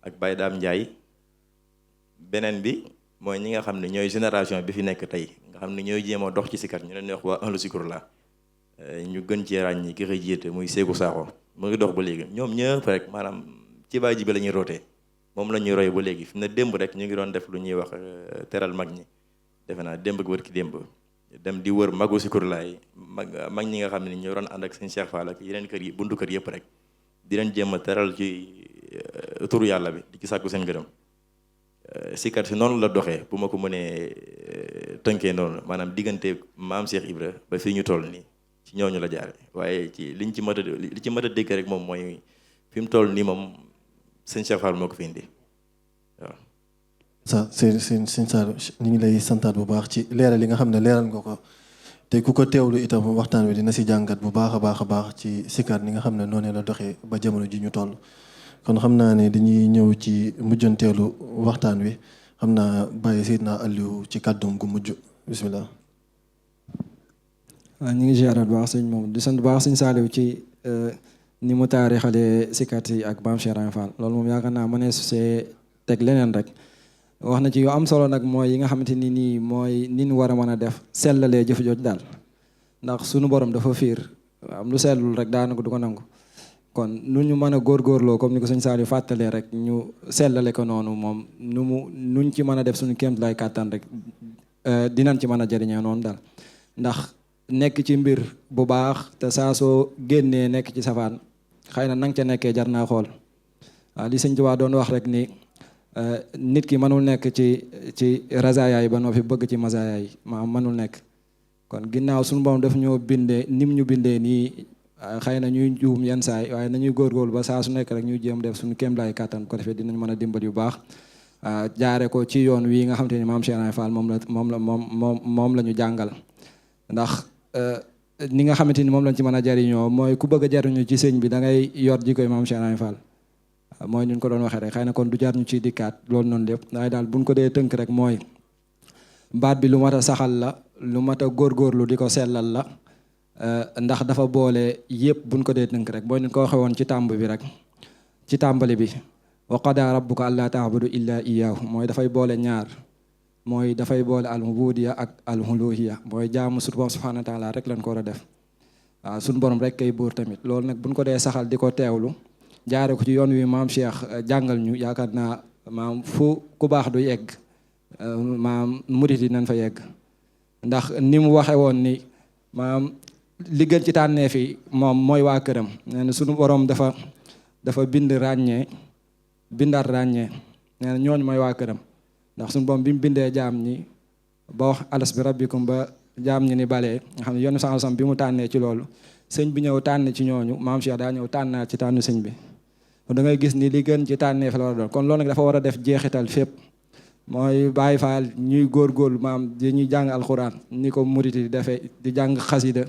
ak Baye Daam Ndiaye. beneen bi mooy ñi nga xam ne ñooy génération bi fi nekk tey nga xam ne ñooy jéem a dox ci sikar ñu leen di wax waa ahlu sikur la ñu gën cee ràññi ki koy jiite muy Seeku Saaxo mu ngi dox ba léegi ñoom ñëpp rek maanaam ci baay ji bi la ñuy rootee moom la ñuy roy ba léegi fi mu ne démb rek ñu ngi doon def lu ñuy wax teral mag ñi defe naa démb ak wër ki démb dem di wër magu sikur laay mag ñi nga xam ne ñoo doon ànd ak sëñ Cheikh Fall ak yeneen kër yi buntu kër yëpp rek di leen jéem a teral ci turu yàlla bi di ci sàkku seen gërëm sikar si noonu la doxee bu ma ko mënee tënkee noonu maanaam diggante maam Cheikh Ibra ba fii ñu toll nii ci ñooñu la jaare waaye ci li ci mat a dégg rek moom mooy fi mu toll nii moom sëñ Cheikh Fall moo ko fi indi waaw. sëñ Saliou ñu ngi lay santaat bu baax ci leeral li nga xam ne leeral nga ko te ku ko teewlu itam waxtaan wi dina si jàngat bu baax a baax ci sikar ni nga xam ne noonu la doxee ba jamono ji ñu toll. kon xam naa ne dañuy ñëw ci mujjanteelu waxtaan wi xam naa bàyyi Seydina Aliou ci kàddum gu mujj bismillah. waaw ñu ngi ziaraat baax sëñ moom di sant baax sëñ Saliou ci ni mu taarixalee sikat yi ak Maam Cheikh Ibra Fall loolu moom yaakaar naa mënee su see teg leneen rek wax na ci yu am solo nag mooy yi nga xamante ni nii mooy nin war a mën a def sellalee jëf jooj daal ndax sunu borom dafa fiir am lu sellul rek daanaka du ko nangu. kon nu ñu mën a góorgóorloo comme ni ko sëñ Saliou fàttalee rek ñu sellale ko noonu moom nuñ ci mën a def suñu kéem lay kàttan rek dinañ ci mën a jëriñoo noonu daal ndax nekk ci mbir bu baax te saa soo génnee nekk ci safaan xëy na nang ca nekkee jar naa xool waaw li sëñ Tuubaa doon wax rek ni nit ki mënul nekk ci rasaaya yi ba noo fi bëgg ci masaaya yi mënul nekk kon ginnaaw suñu borom daf ñoo bindee nim ñu bindee nii xëy na ñuy juum yenn saay waaye nañuy góorgóorlu ba saa su nekk rek ñuy jéem def suñu kéem laay kàttan bu ko defee dinañ mën a dimbali yu baax jaare ko ci yoon wii nga xam te ni Maam Cheikh Ibra Fall moom la ñu jàngal ndax ni nga xamante ni moom lañ ci mën a jariñoo mooy ku bëgg a jariñu ci sëñ bi da ngay yor jikkoy Maam Cheikh Ibra Fall mooy ñu ko doon waxee rek xëy na kon du jar ñu ciy dikkaat loolu noonu lépp waaye daal buñ ko dee tënk rek mooy baat bi lu mat a saxal la lu mat a góorgóorlu di ko sellal la ndax dafa boole yëpp buñ ko dee tënk rek booy ñu ko waxee woon ci tàmb bi rek ci tàmbali bi wa qadaa rabbuka allaa ta'budu illaa iyyaahu mooy dafay boole ñaar mooy dafay boole al-ubuudiyya ak al-uluuhiyya mooy jaamu suñu borom subhaanahu wa taala rek lañ ko war a def waaw suñu borom rek kay buur tamit loolu nag buñ ko dee saxal di ko teewlu jaare ko ci yoon wi maam Cheikh jàngal ñu yaakaar naa maam fu ku baax du yegg maam murit yi nañ fa yegg ndax ni mu waxe woon ni maam li gën ci tànnee fi moom mooy waa këram nee na suñu borom dafa bind ràññee bindaat ràññee nee na ñooñu mooy waa këram ndax suñu borom bi mu bindee jaam ñi ba wax alas bi rabbikum ba jaam ñi ni balee nga xam ne yoonu sansam bi mu tànnee ci loolu sëñ bi ñëw tànn ci ñooñu maam Cheikh daa ñëw tànnaat ci tànn sëñ bi da ngay gis ni li gën ci tànnee fi la war a doon kon loolu nag dafa war a def jeexital fépp mooy Baay Faal ñuy góorgóorlu maam di ñuy jàng alxuraan ni ko murit di defee di jàng xasida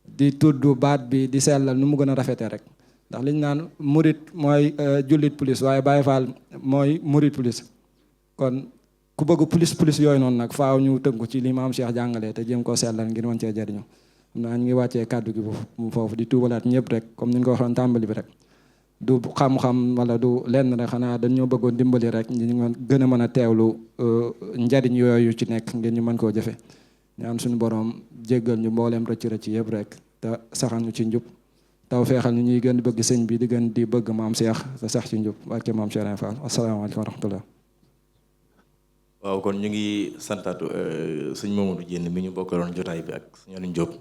di tudd baat bi di sellal nu mu gën a rafetee rek ndax liñ naan murit mooy jullit plus waaye Baay Faal mooy murit plus kon ku bëgg plus yooyu noonu nag faaw ñu tënku ci li maam Cheikh jàngalee te jéem koo sellal ngir mën cee jëriñu xam naa ñu ngi wàccee kàddu gi foofu di tuubalaat ñëpp rek comme ni ñu ko waxoon tàmbali bi rek du xam-xam wala du lenn rek xanaa dañoo bëggoon dimbali rek ñu gën a mën a teewlu njariñ yooyu ci nekk ngeen ñu mën koo jëfe ñaan suñu borom jéggal ñu mbooleem rëcc yëpp rek te saxal ñu ci njub taw feexal ñu ñuy gën di bëgg sëñ bi di gën di bëgg maam Cheikh te sax ci njub wàcce maam Cheikh Ibra Fall asalaamaaleykum wa rahmatullah waaw kon ñu ngi santaatu sëñ Mamadou Diène mi ñu bokkaloon jotaay bi ak sëñ Aliou Diop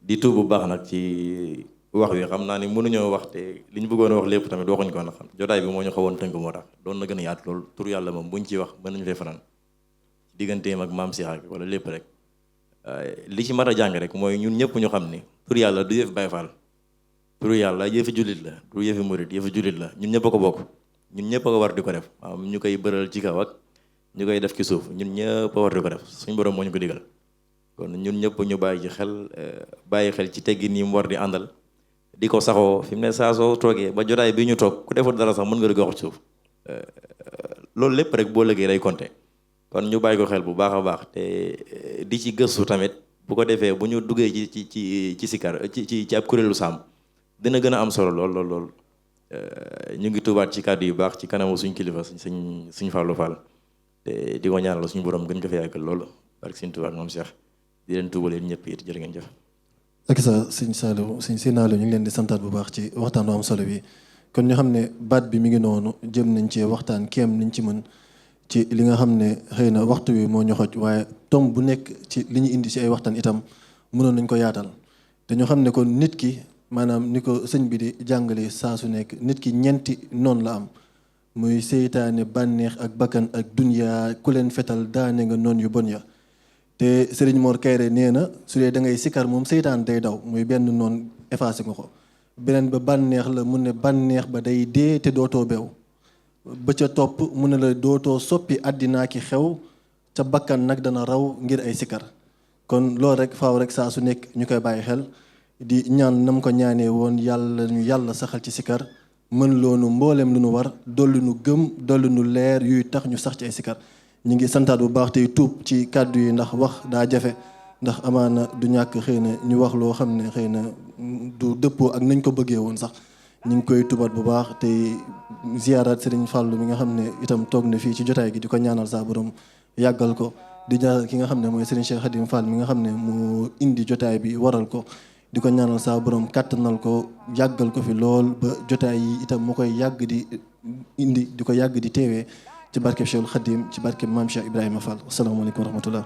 di tuub bu baax nag ci wax wi xam naa ni mënuñoo wax te li ñu bëggoon a wax lépp tamit waxuñ ko nag xam jotaay bi moo ñu xawoon tënk moo tax doon na gën a yaatu loolu tur yàlla moom buñ ci wax mën nañu fee fanaan digganteem ak maam Cheikh ak wala lépp rek li ci mat a jàng rek mooy ñun ñëpp ñu xam ni tur yàlla du yëfi Baay Faal tur yàlla yëfi jullit la du yëfi murit yëfi jullit la ñun ñëpp a ko bokk ñun ñëpp a ko war di ko def waaw ñu koy bëral ci kaw ak ñu koy def ci suuf ñun ñëpp a war di ko def suñ borom moo ñu ko digal kon ñun ñëpp ñu bàyyi xel ci teggin yi mu war di àndal di ko saxoo fi mu ne saa soo toogee ba jotaay bi ñu toog ku deful dara sax mën nga di ko wax ci suuf loolu lépp rek boo lëggee day compter kon ñu bàyyi ko xel bu baax a baax te di ci gëstu tamit bu ko defee bu ñu duggee ci sikar ci ab kuréelu saam dina gën a am solo lool lool lool. ñu ngi tuubaat ci kàddu yu baax ci kanamu suñ kilifa suñ Fallou Fall te di ko ñaanal suñu borom gën ko fa yàggal lool barke suñ tubaab moom Cheikh di leen tuubaleen ñëpp it jërë ngeen jëf. ak sa sëñ Saliou sëñ Sénalou ñu ngi leen di santaat bu baax ci waxtaan bu am solo bi kon ñu xam ne baat bi mi ngi noonu jëm nañ ci waxtaan kéem niñ ci mën ci li nga xam ne xëy na waxtu wi moo ñu xoj waaye tomb bu nekk ci li ñu indi ci ay waxtaan itam mënoon nañ ko yaatal te ñu xam ne kon nit ki maanaam ni ko sëñ bi di jàngale saa su nekk nit ki ñeenti noonu la am muy seytaane bànneex ak bakkan ak dunya ku leen fetal daane nga noon yu bon ya te Serigne Mor Kayre nee na su dee da ngay sikar moom seytaan day daw muy benn noon effacé nga ko beneen ba bànneex la mu ne bànneex ba day dee te dootoo beew ba ca topp mu ne la dootoo soppi àddinaa ki xew ca bakkan nag dana raw ngir ay sikar kon loolu rek faaw rek saa su nekk ñu koy bàyyi xel di ñaan nam ko ñaanee woon yàlla ñu yàlla saxal ci sikar mën loonu mbooleem lu nu war dolli nu gëm dolli nu leer yuy tax ñu sax ci ay sikar ñu ngi santaat bu baax tey tuub ci kàddu yi ndax wax daa jafe ndax amaana du ñàkk xëy na ñu wax loo xam ne xëy na du dëppoo ak nañ ko bëggee woon sax ñu ngi koy tubaat bu baax tey ziyaaraat Serigne Fallou mi nga xam ne itam toog na fii ci jotaay gi di ko ñaanal saa borom yàggal ko di ñaanal ki nga xam ne mooy Serigne Cheikh Khadim Fall mi nga xam ne mu indi jotaay bi waral ko di ko ñaanal saa borom kàttanal ko yàggal ko fi lool ba jotaay yi itam mu koy yàgg di indi di ko yàgg di teewee ci barkeb Cheikhul Khadim ci barkeb Maam Cheikh Ibrahima Fall asalaamaaleykum wa rahmatullah